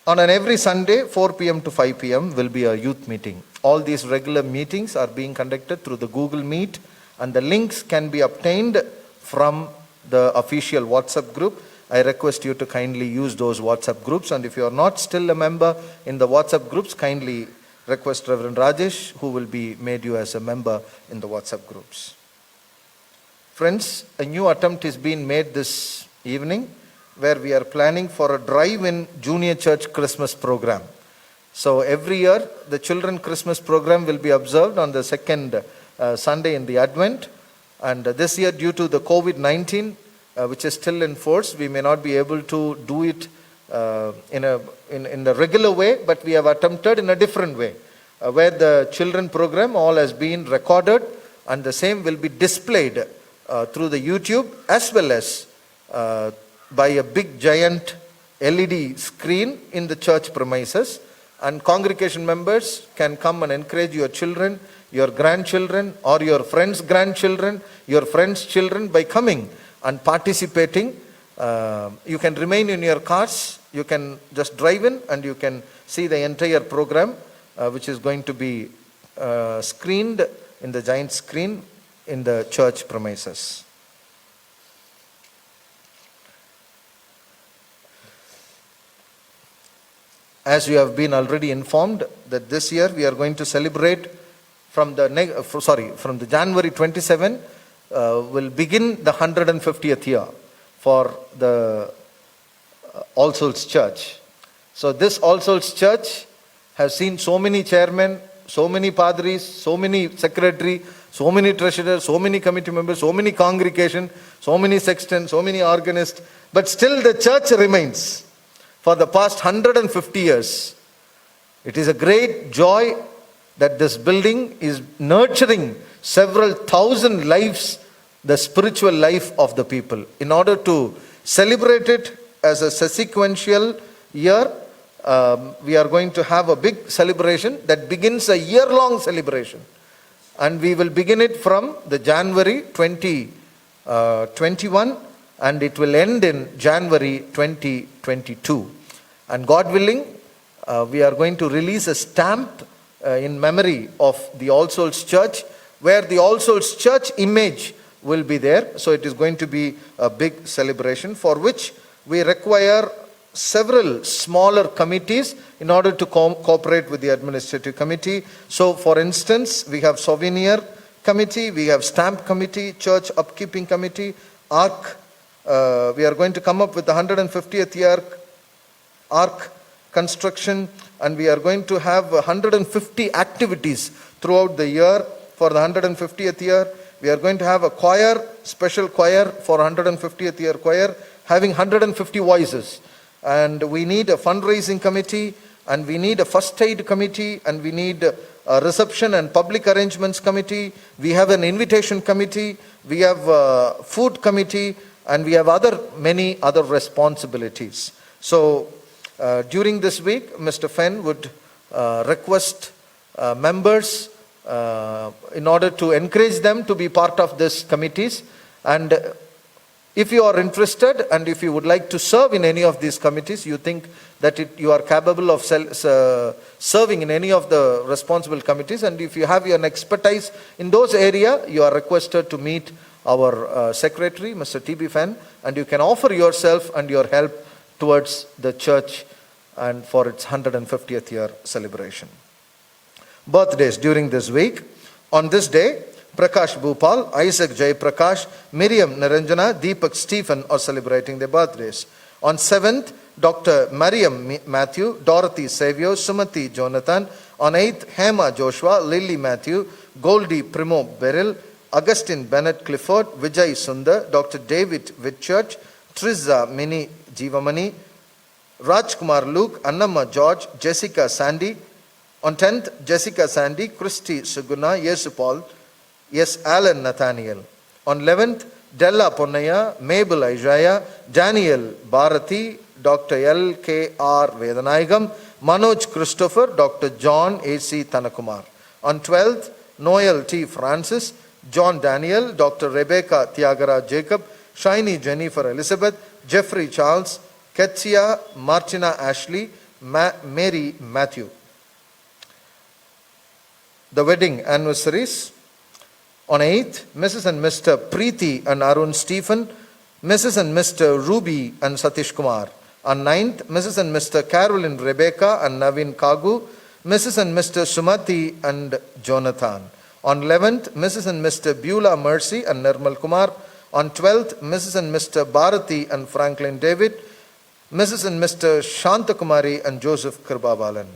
On every Sunday, 4 p.m. to 5 p.m. will be a youth meeting. All these regular meetings are being conducted through the Google Meet, and the links can be obtained from the official WhatsApp group. I request you to kindly use those WhatsApp groups, and if you are not still a member in the WhatsApp groups, kindly request Reverend Rajesh, who will be made you as a member in the WhatsApp groups. Friends, a new attempt is being made this evening, where we are planning for a drive-in junior church Christmas program. So every year, the children Christmas program will be observed on the second Sunday in the Advent. And this year, due to the COVID-19, which is still in force, we may not be able to do it in the regular way, but we have attempted in a different way, where the children program all has been recorded, and the same will be displayed through the YouTube as well as by a big giant LED screen in the church premises, and congregation members can come and encourage your children, your grandchildren, or your friends' grandchildren, your friends' children by coming and participating. You can remain in your cars, you can just drive in and you can see the entire program which is going to be screened in the giant screen in the church premises. As you have been already informed, that this year we are going to celebrate from the January 27 will begin the 150th year for the All Souls Church. So this All Souls Church has seen so many chairmen, so many padris, so many secretary, so many treasurers, so many committee members, so many congregation, so many sextons, so many organists, but still the church remains. For the past 150 years, it is a great joy that this building is nurturing several thousand lives, the spiritual life of the people. In order to celebrate it as a sequential year, we are going to have a big celebration that begins a year-long celebration. And we will begin it from the January 2021, and it will end in January 2022. And God willing, we are going to release a stamp in memory of the All Souls Church, where the All Souls Church image will be there. So it is going to be a big celebration, for which we require several smaller committees in order to cooperate with the administrative committee. So, for instance, we have souvenir committee, we have stamp committee, church upkeeping committee, ARC. We are going to come up with the 150th year ARC construction, and we are going to have 150 activities throughout the year for the 150th year. We are going to have a choir, special choir for 150th year choir, having 150 voices. And we need a fundraising committee, and we need a first aid committee, and we need a reception and public arrangements committee. We have an invitation committee, we have a food committee, and we have many other responsibilities. So during this week, Mr. Fenn would request members in order to encourage them to be part of these committees. And if you are interested and if you would like to serve in any of these committees, you think that you are capable of serving in any of the responsible committees, and if you have your expertise in those areas, you are requested to meet our secretary, Mr. T.B. Fenn, and you can offer yourself and your help towards the church and for its 150th year celebration. Birthdays during this week. On this day, Prakash Bhupal, Isaac Jay Prakash, Miriam Niranjana, Deepak Stephen are celebrating their birthdays. On 7th, Dr. Mariam Matthew, Dorothy Savio, Sumati Jonathan. On 8th, Hema Joshua, Lily Matthew, Goldie Primo Beryl, Augustine Bennett Clifford, Vijay Sundar, Dr. David Whitchurch, Trizza Mini Jivamani, Rajkumar Luke, Annamma George, Jessica Sandy. On 10th, Jessica Sandy, Christy Suguna, Yesu Paul, Yes Alan Nathaniel. On 11th, Della Ponnaya, Mabel Isaiah, Daniel Bharati, Dr. L.K.R. Vedanayagam, Manoj Christopher, Dr. John A.C. Thanakumar. On 12th, Noel T. Francis, John Daniel, Dr. Rebecca Thiagara Jacob, Shiny Jennifer Elizabeth, Jeffrey Charles, Ketsia Martina Ashley, Mary Matthew. The wedding anniversaries. On 8th, Mrs. and Mr. Preeti and Arun Stephen, Mrs. and Mr. Ruby and Satish Kumar. On 9th, Mrs. and Mr. Carolyn Rebecca and Navin Kagu, Mrs. and Mr. Sumati and Jonathan. On 11th, Mrs. and Mr. Beulah Mercy and Nirmal Kumar. On 12th, Mrs. and Mr. Bharati and Franklin David, Mrs. and Mr. Shantakumari and Joseph Kirbabalan.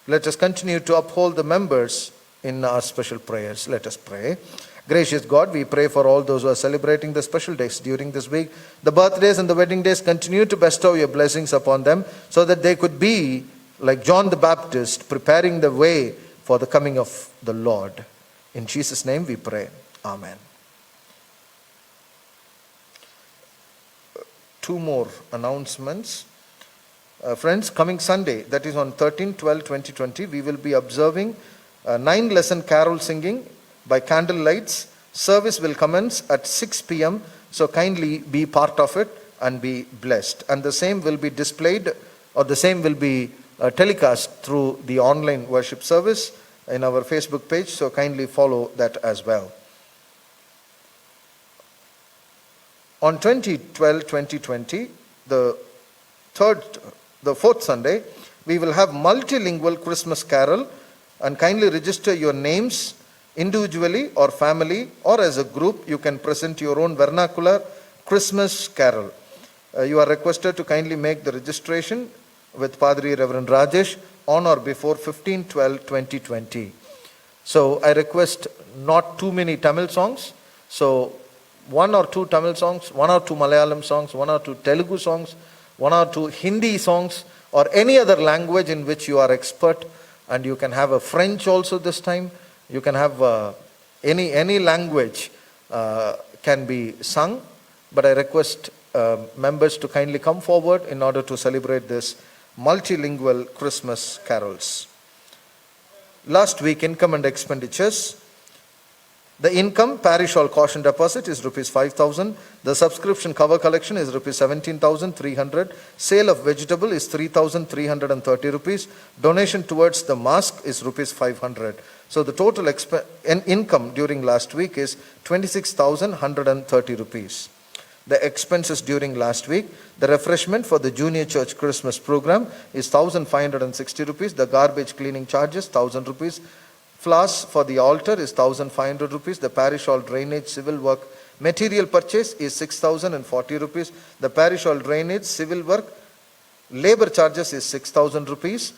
Let us continue to uphold the members in our special prayers. Let us pray. Gracious God, we pray for all those who are celebrating the special days during this week. The birthdays and the wedding days, continue to bestow your blessings upon them so that they could be like John the Baptist, preparing the way for the coming of the Lord. In Jesus' name we pray. Amen. Two more announcements. Friends, coming Sunday, that is on 13/12/2020, we will be observing 9-lesson carol singing by candlelights. Service will commence at 6 p.m. So kindly be part of it and be blessed. And the same will be displayed, or the same will be telecast through the online worship service in our Facebook page. So kindly follow that as well. On 20/12/2020, the fourth Sunday, we will have multilingual Christmas carol, and kindly register your names individually or family or as a group. You can present your own vernacular Christmas carol. You are requested to kindly make the registration with Padri Reverend Rajesh on or before 15/12/2020. So I request not too many Tamil songs. So 1 or 2 Tamil songs, 1 or 2 Malayalam songs, 1 or 2 Telugu songs, 1 or 2 Hindi songs, or any other language in which you are expert. And you can have a French also this time. You can have any language can be sung. But I request members to kindly come forward in order to celebrate this multilingual Christmas carols. Last week, income and expenditures. The income, parish hall caution deposit is rupees 5,000. The subscription cover collection is rupees 17,300. Sale of vegetable is 3,330 rupees. Donation towards the mosque is rupees 500. So the total income during last week is 26,130 rupees. the expenses during last week. The refreshment for the junior church Christmas program is 1,560 rupees. The garbage cleaning charges 1,000 rupees. Flowers for the altar is 1,500 rupees. The parish hall drainage civil work material purchase is 6,040 rupees. The parish hall drainage civil work labor charges is 6,000 rupees.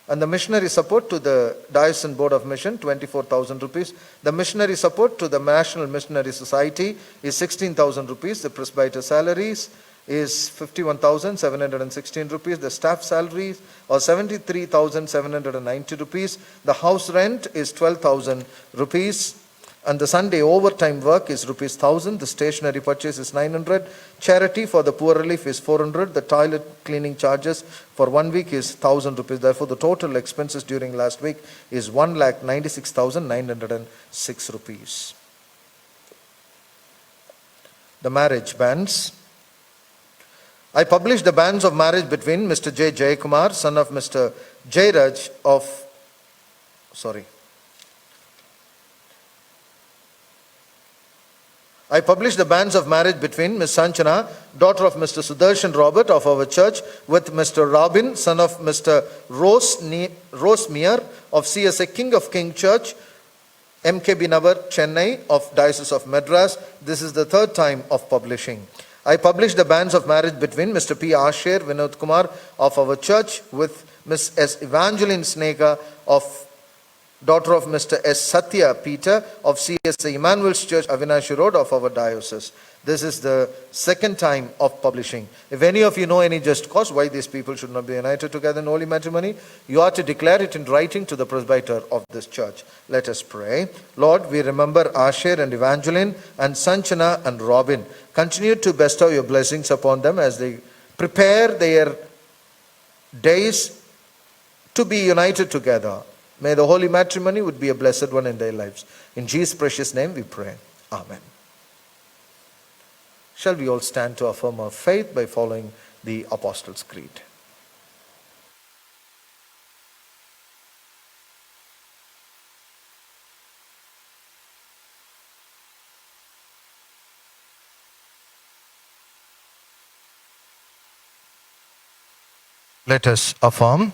And the missionary support to the Diocesan Board of Mission, 24,000 rupees. The missionary support to the National Missionary Society is 16,000 rupees. The presbyter salaries is 51,716 rupees. The staff salaries are 73,790 rupees. The house rent is 12,000 rupees. And the Sunday overtime work is rupees 1,000. The stationery purchase is 900. Charity for the poor relief is 400. The toilet cleaning charges for 1 week is 1,000 rupees. Therefore, the total expenses during last week is 1,96,906 rupees. The marriage banns. I published the banns of marriage between Mr. J. Jayakumar, son of Mr. Jairaj I published the banns of marriage between Ms. Sanchana, daughter of Mr. Sudarshan Robert of our church, with Mr. Robin, son of Mr. Rosemeyer of CSA King of King Church, MKB Nagar, Chennai of Diocese of Madras. This is the third time of publishing. I published the banns of marriage between Mr. P. Asher Vinod Kumar of our church with Ms. S. Evangeline Snega of daughter of Mr. S. Satya Peter of CSA Emmanuel's Church, Avinashi Road of our diocese. This is the second time of publishing. If any of you know any just cause why these people should not be united together in holy matrimony, you are to declare it in writing to the presbyter of this church. Let us pray. Lord, we remember Asher and Evangeline and Sanchana and Robin. Continue to bestow your blessings upon them as they prepare their days to be united together. May the holy matrimony would be a blessed one in their lives. In Jesus' precious name we pray. Amen. Shall we all stand to affirm our faith by following the Apostles' Creed? Let us affirm.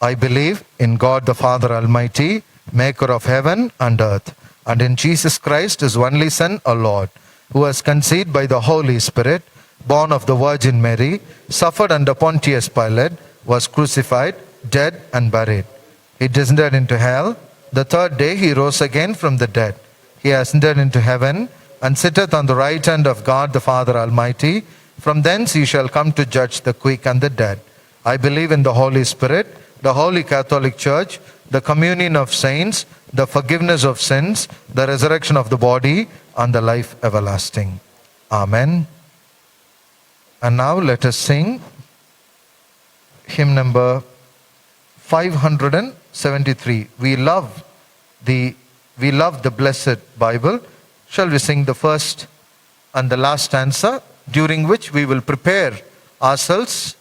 I believe in God the Father Almighty, maker of heaven and earth, and in Jesus Christ, his only Son, our Lord, who was conceived by the Holy Spirit, born of the Virgin Mary, suffered under Pontius Pilate, was crucified, dead and buried. He descended into hell. The third day he rose again from the dead. He ascended into heaven and sitteth on the right hand of God the Father Almighty. From thence he shall come to judge the quick and the dead. I believe in the Holy Spirit, the Holy Catholic Church, the communion of saints, the forgiveness of sins, the resurrection of the body, and the life everlasting. Amen. And now let us sing hymn number 573. We love the blessed Bible. Shall we sing the first and the last stanza, during which we will prepare ourselves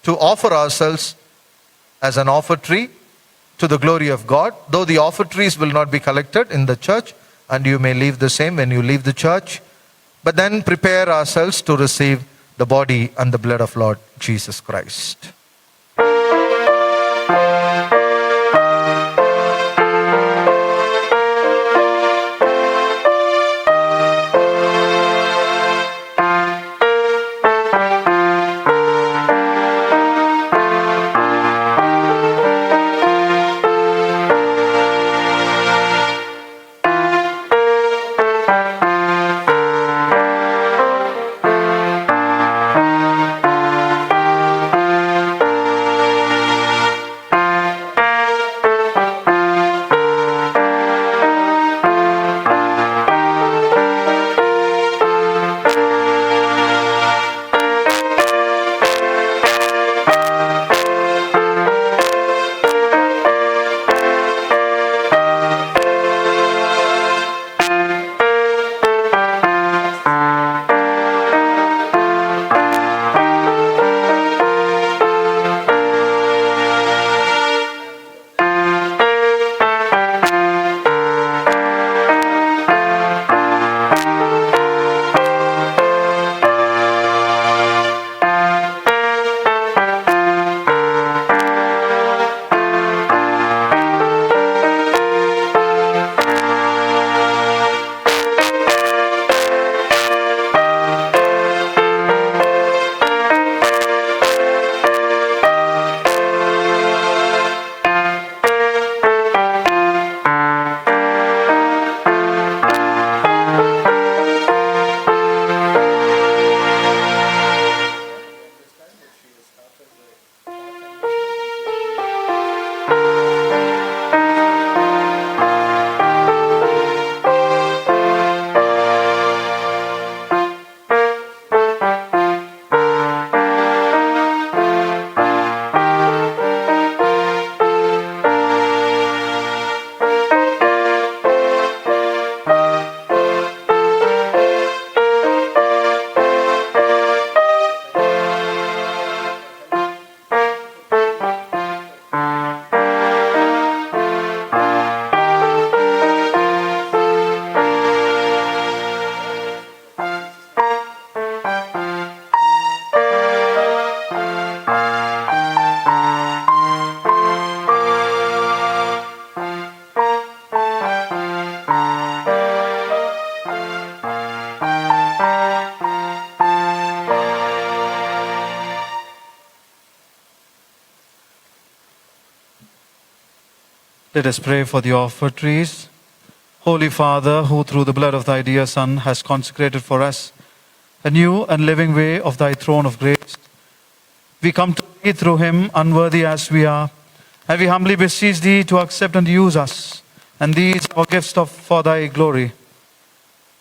to offer ourselves as an offertory to the glory of God, though the offertories will not be collected in the church, and you may leave the same when you leave the church, but then prepare ourselves to receive the body and the blood of Lord Jesus Christ. Let us pray for the offertories. Holy Father, who through the blood of thy dear Son has consecrated for us a new and living way of thy throne of grace, we come to thee through him, unworthy as we are, and we humbly beseech thee to accept and use us, and these our gifts for thy glory.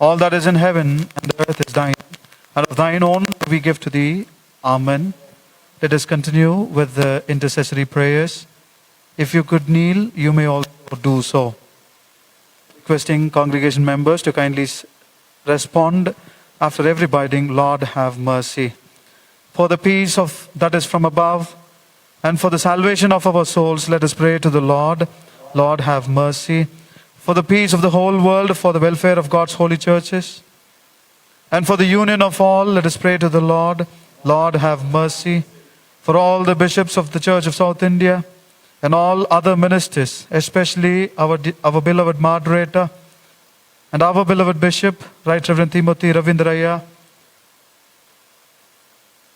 All that is in heaven and earth is thine, and of thine own we give to thee. Amen. Let us continue with the intercessory prayers. If you could kneel, you may also do so. Requesting congregation members to kindly respond after every binding, Lord, have mercy. For the peace that is from above, and for the salvation of our souls, let us pray to the Lord. Lord, have mercy. For the peace of the whole world, for the welfare of God's holy churches, and for the union of all, let us pray to the Lord. Lord, have mercy. For all the bishops of the Church of South India, and all other ministers, especially our beloved moderator and our beloved Bishop, Right Reverend Timothy Ravindraya,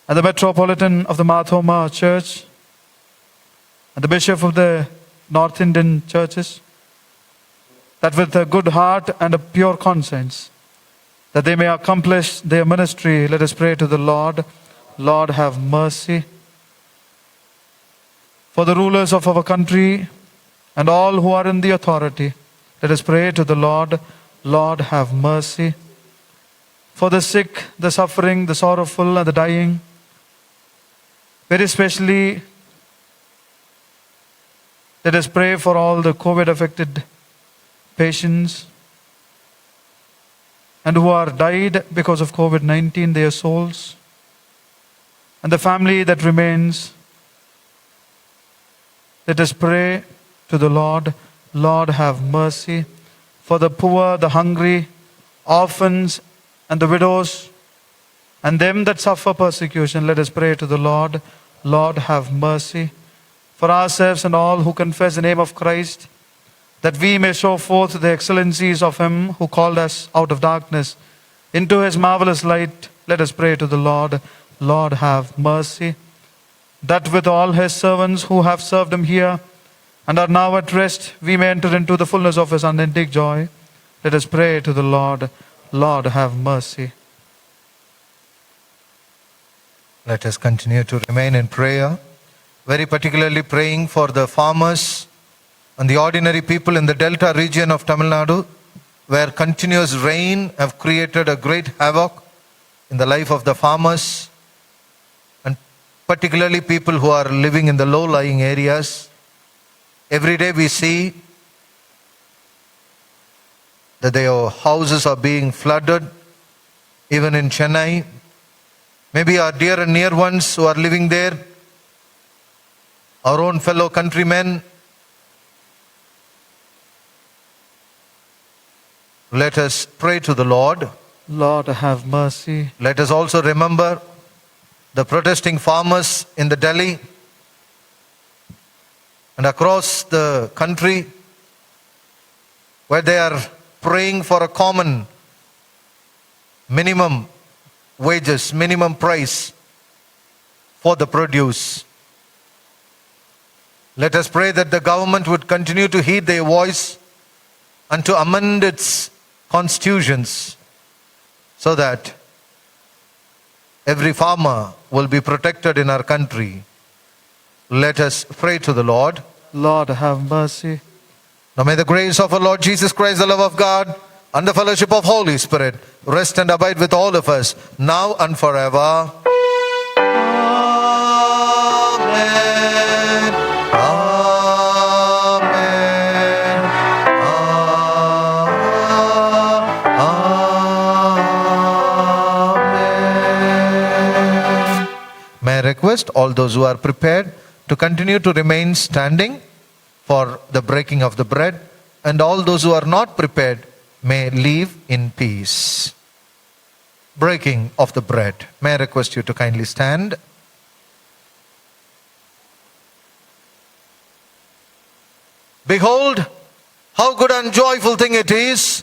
and the Metropolitan of the Mathoma Church, and the Bishop of the North Indian Churches, that with a good heart and a pure conscience, that they may accomplish their ministry, let us pray to the Lord. Lord, have mercy. For the rulers of our country and all who are in the authority, let us pray to the Lord. Lord, have mercy. For the sick, the suffering, the sorrowful, and the dying, very especially, let us pray for all the COVID-affected patients and who are died because of COVID-19, their souls, and the family that remains. Let us pray to the Lord. Lord, have mercy. For the poor, the hungry, orphans, and the widows, and them that suffer persecution, let us pray to the Lord. Lord, have mercy. For ourselves and all who confess the name of Christ, that we may show forth the excellencies of him who called us out of darkness into his marvelous light, let us pray to the Lord. Lord, have mercy. That with all his servants who have served him here and are now at rest, we may enter into the fullness of his unending joy. Let us pray to the Lord. Lord, have mercy. Let us continue to remain in prayer, very particularly praying for the farmers and the ordinary people in the Delta region of Tamil Nadu, where continuous rain have created a great havoc in the life of the farmers, and particularly people who are living in the low-lying areas. Every day we see that their houses are being flooded, even in Chennai. Maybe our dear and near ones who are living there, our own fellow countrymen. Let us pray to the Lord. Lord, have mercy. Let us also remember the protesting farmers in the Delhi and across the country, where they are praying for a common minimum wages, minimum price for the produce. Let us pray that the government would continue to heed their voice and to amend its constitutions so that every farmer will be protected in our country. Let us pray to the Lord. Lord, have mercy. Now may the grace of our Lord Jesus Christ, the love of God, and the fellowship of Holy Spirit rest and abide with all of us, now and forever. Amen. Amen. Amen. May I request all those who are prepared to continue to remain standing for the breaking of the bread, and all those who are not prepared may leave in peace. Breaking of the bread. May I request you to kindly stand. Behold, how good and joyful thing it is,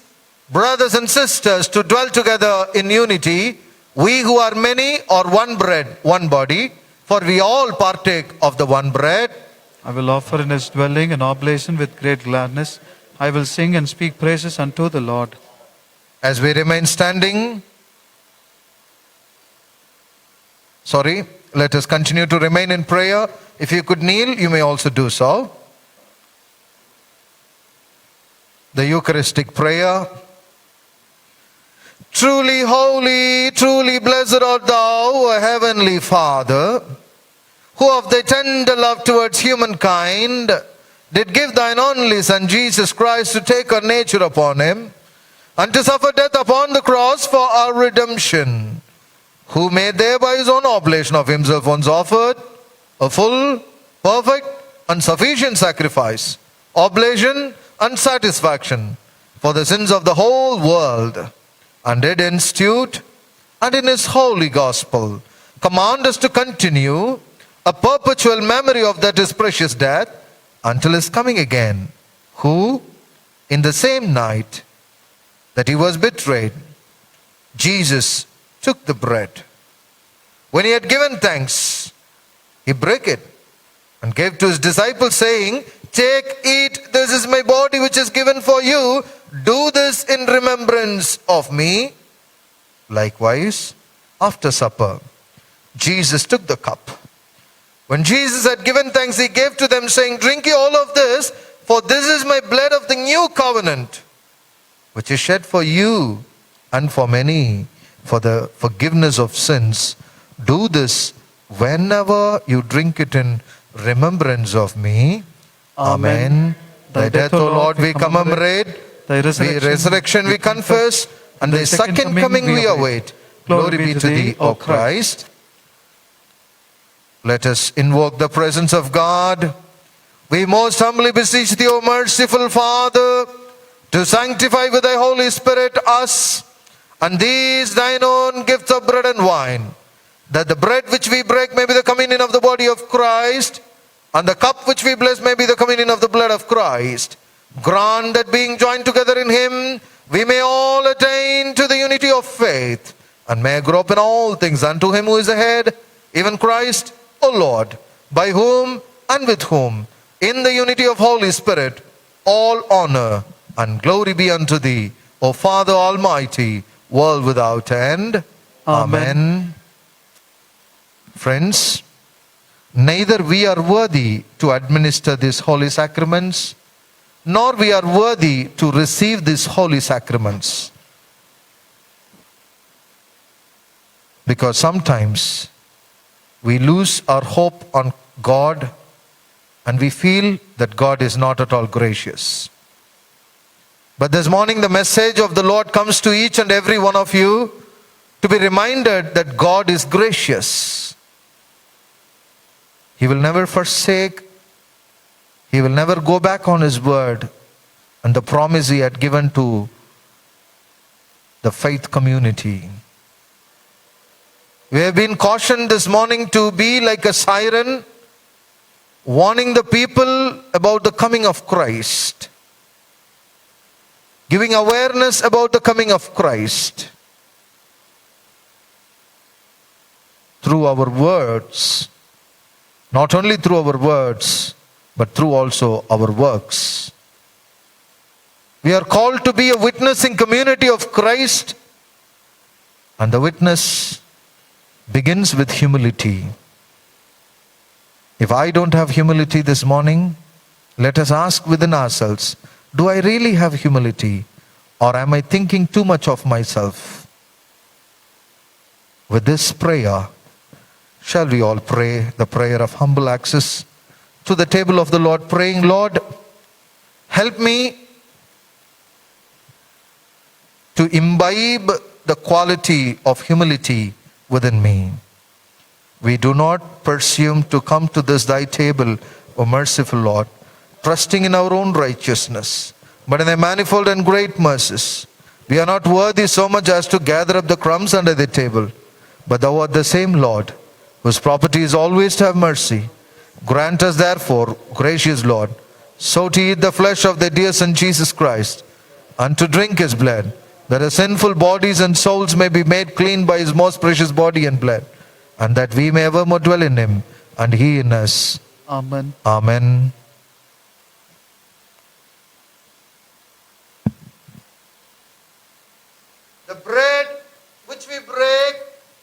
brothers and sisters, to dwell together in unity. We who are many are one bread, one body, for we all partake of the one bread. I will offer in his dwelling an oblation with great gladness. I will sing and speak praises unto the Lord. As we remain standing, let us continue to remain in prayer. If you could kneel, you may also do so. The Eucharistic prayer. Truly holy, truly blessed art thou, O heavenly Father, who of thy tender love towards humankind did give thine only Son Jesus Christ to take our nature upon him, and to suffer death upon the cross for our redemption, who made thereby his own oblation of himself once offered, a full, perfect, and sufficient sacrifice, oblation and satisfaction for the sins of the whole world, and did institute and in his holy gospel command us to continue a perpetual memory of that his precious death until his coming again, who in the same night that he was betrayed, Jesus took the bread. When he had given thanks, he broke it and gave to his disciples, saying, "Take, eat, this is my body which is given for you. Do this in remembrance of me." Likewise, after supper, Jesus took the cup. When Jesus had given thanks, he gave to them, saying, "Drink ye all of this, for this is my blood of the new covenant, which is shed for you and for many for the forgiveness of sins. Do this whenever you drink it in remembrance of me." Amen. Thy death, O Lord, we commemorate. Thy resurrection we confess. And thy second coming we await. Glory be to thee, O Christ. Let us invoke the presence of God. We most humbly beseech thee, O merciful Father, to sanctify with thy Holy Spirit us and these thine own gifts of bread and wine, that the bread which we break may be the communion of the body of Christ, and the cup which we bless may be the communion of the blood of Christ. Grant that being joined together in him, we may all attain to the unity of faith, and may grow up in all things unto him who is the head, even Christ, O Lord, by whom and with whom, in the unity of Holy Spirit, all honor and glory be unto thee, O Father Almighty, world without end. Amen. Friends, neither we are worthy to administer these holy sacraments, nor we are worthy to receive these holy sacraments. Because sometimes we lose our hope on God and we feel that God is not at all gracious. But this morning the message of the Lord comes to each and every one of you to be reminded that God is gracious. He will never forsake. He will never go back on his word and the promise he had given to the faith community. We have been cautioned this morning to be like a siren, warning the people about the coming of Christ, giving awareness about the coming of Christ through our words, not only through our words, but through also our works. We are called to be a witnessing community of Christ, and the witness begins with humility. If I don't have humility this morning, let us ask within ourselves, do I really have humility, or am I thinking too much of myself? With this prayer, shall we all pray the prayer of humble access to the table of the Lord, praying, Lord, help me to imbibe the quality of humility within me. We do not presume to come to this thy table, O merciful Lord, trusting in our own righteousness, but in thy manifold and great mercies. We are not worthy so much as to gather up the crumbs under the table, but thou art the same Lord, whose property is always to have mercy. Grant us therefore, gracious Lord, so to eat the flesh of thy dear Son Jesus Christ, and to drink his blood, that our sinful bodies and souls may be made clean by his most precious body and blood, and that we may evermore dwell in him, and he in us. Amen. Amen. The bread which we break,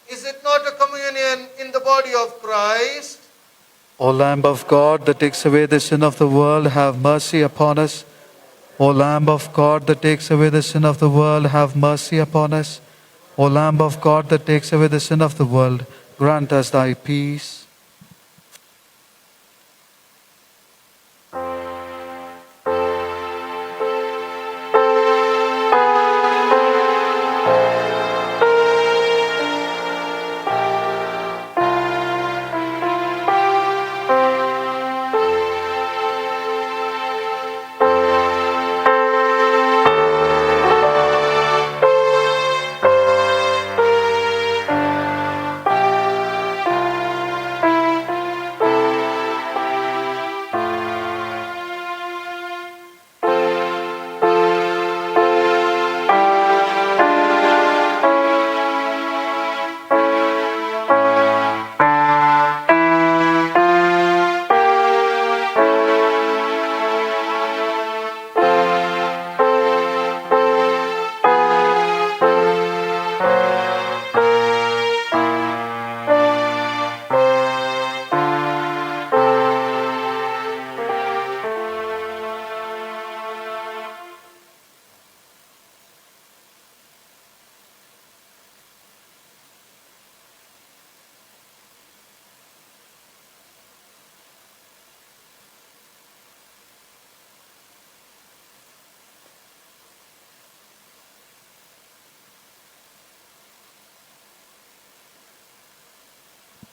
is it not a communion in the body of Christ? O Lamb of God that takes away the sin of the world, have mercy upon us. O Lamb of God that takes away the sin of the world, have mercy upon us. O Lamb of God that takes away the sin of the world, grant us thy peace.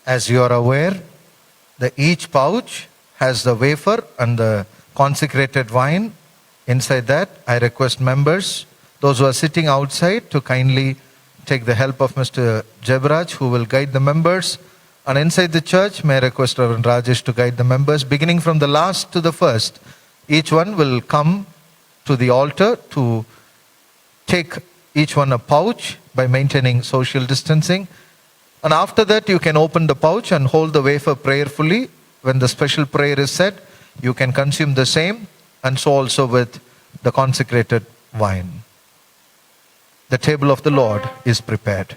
As you are aware, each pouch has the wafer and the consecrated wine. Inside that, I request members, those who are sitting outside, to kindly take the help of Mr. Jebraj, who will guide the members. And inside the church, may I request Reverend Rajesh to guide the members, beginning from the last to the first. Each one will come to the altar to take each one a pouch by maintaining social distancing. And after that, you can open the pouch and hold the wafer prayerfully. When the special prayer is said, you can consume the same, and so also with the consecrated wine. The table of the Lord is prepared.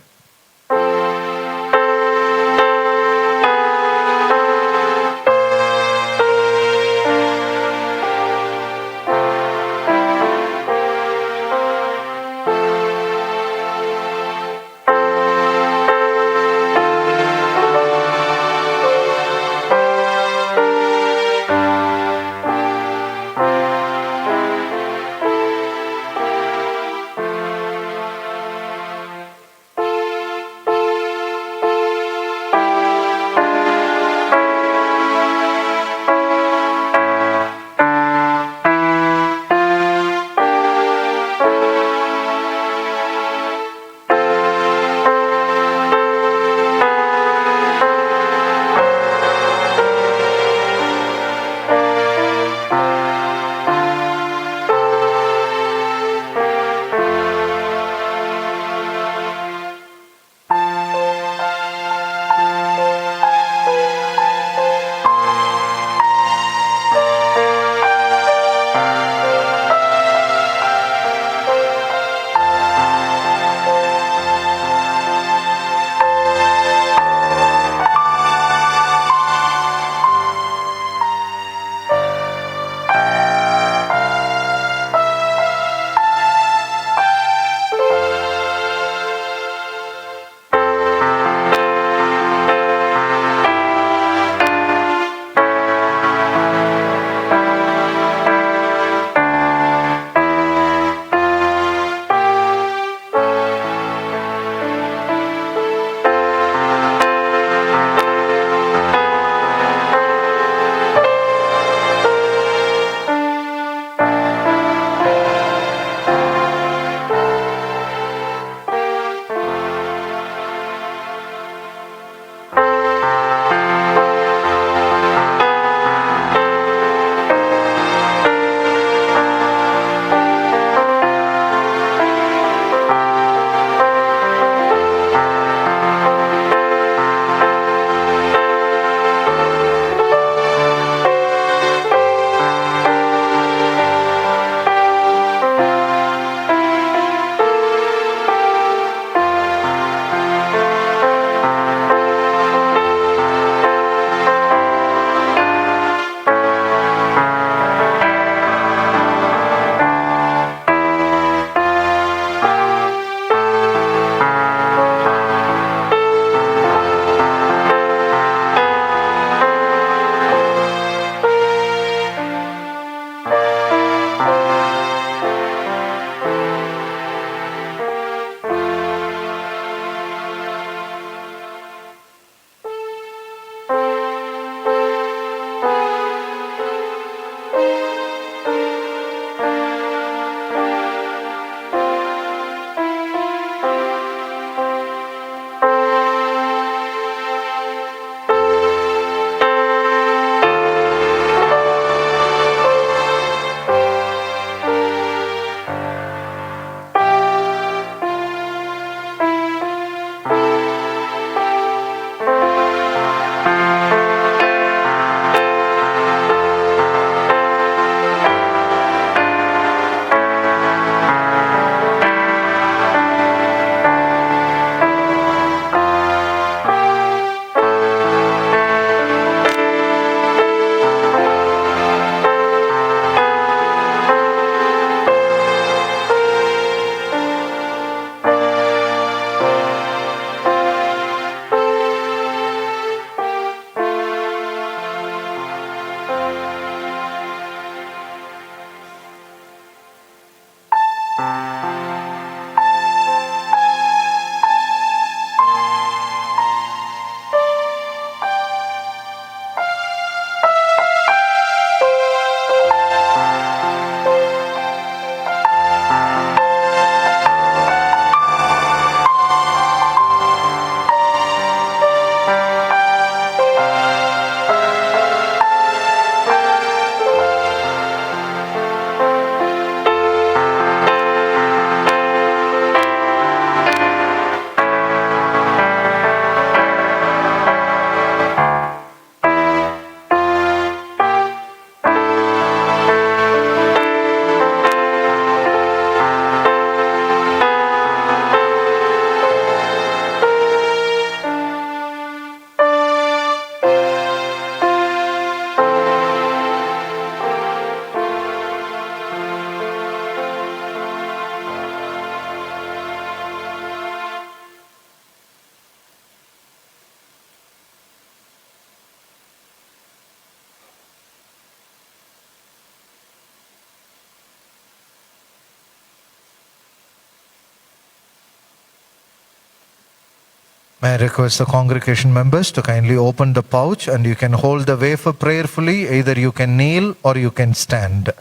May I request the congregation members to kindly open the pouch, and you can hold the wafer prayerfully. Either you can kneel or you can stand,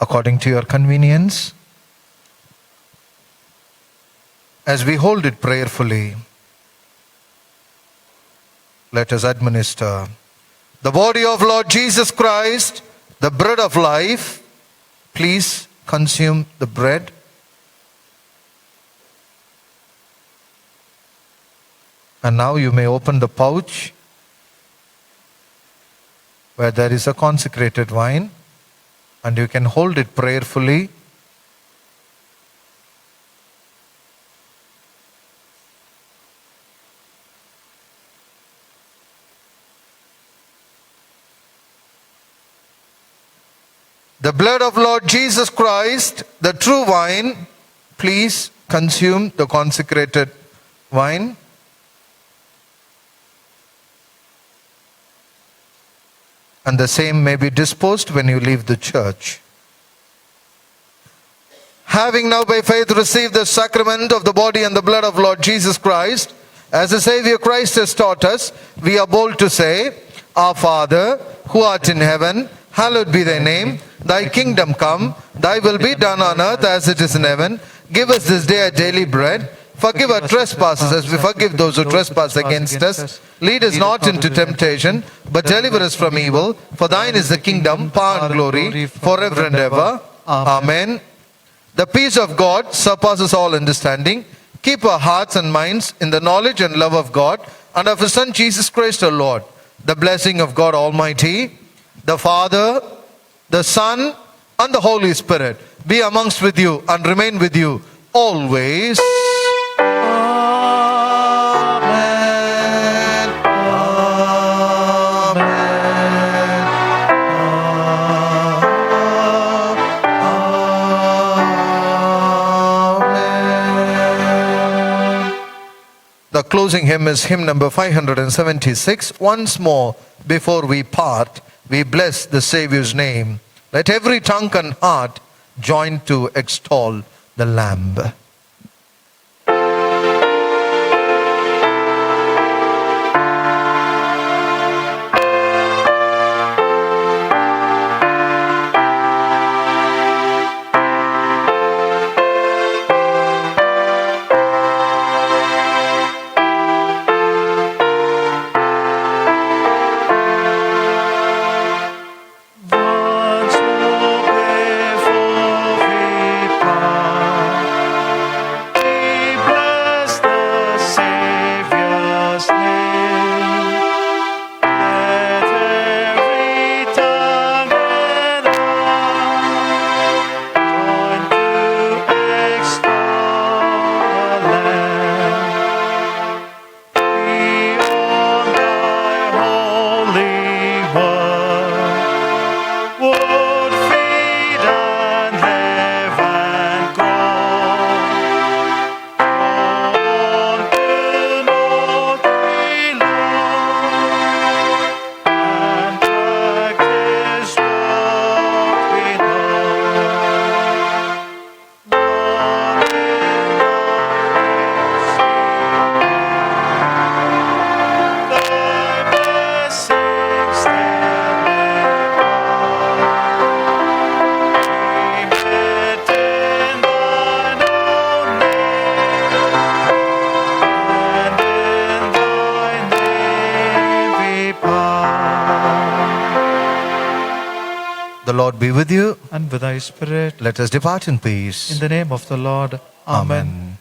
according to your convenience. As we hold it prayerfully, let us administer the body of Lord Jesus Christ, the bread of life. Please consume the bread. And now you may open the pouch where there is a consecrated wine, and you can hold it prayerfully. The blood of Lord Jesus Christ, the true wine. Please consume the consecrated wine. And the same may be disposed when you leave the church. Having now by faith received the sacrament of the body and the blood of Lord Jesus Christ, as the Savior Christ has taught us, we are bold to say, Our Father, who art in heaven, hallowed be thy name. Thy kingdom come, thy will be done on earth as it is in heaven. Give us this day our daily bread. Forgive our trespasses as we forgive those who trespass against us. Lead us not into temptation, but deliver us from evil. For thine is the kingdom, power and glory, forever and ever. Amen. The peace of God surpasses all understanding. Keep our hearts and minds in the knowledge and love of God and of His Son Jesus Christ our Lord. The blessing of God Almighty, the Father, the Son, and the Holy Spirit be amongst with you and remain with you always. Amen. Amen. The closing hymn is hymn number 576. Once more, before we part, we bless the Savior's name. Let every tongue and heart join to extol the Lamb. The Lord be with you. And with thy spirit. Let us depart in peace. In the name of the Lord. Amen. Amen.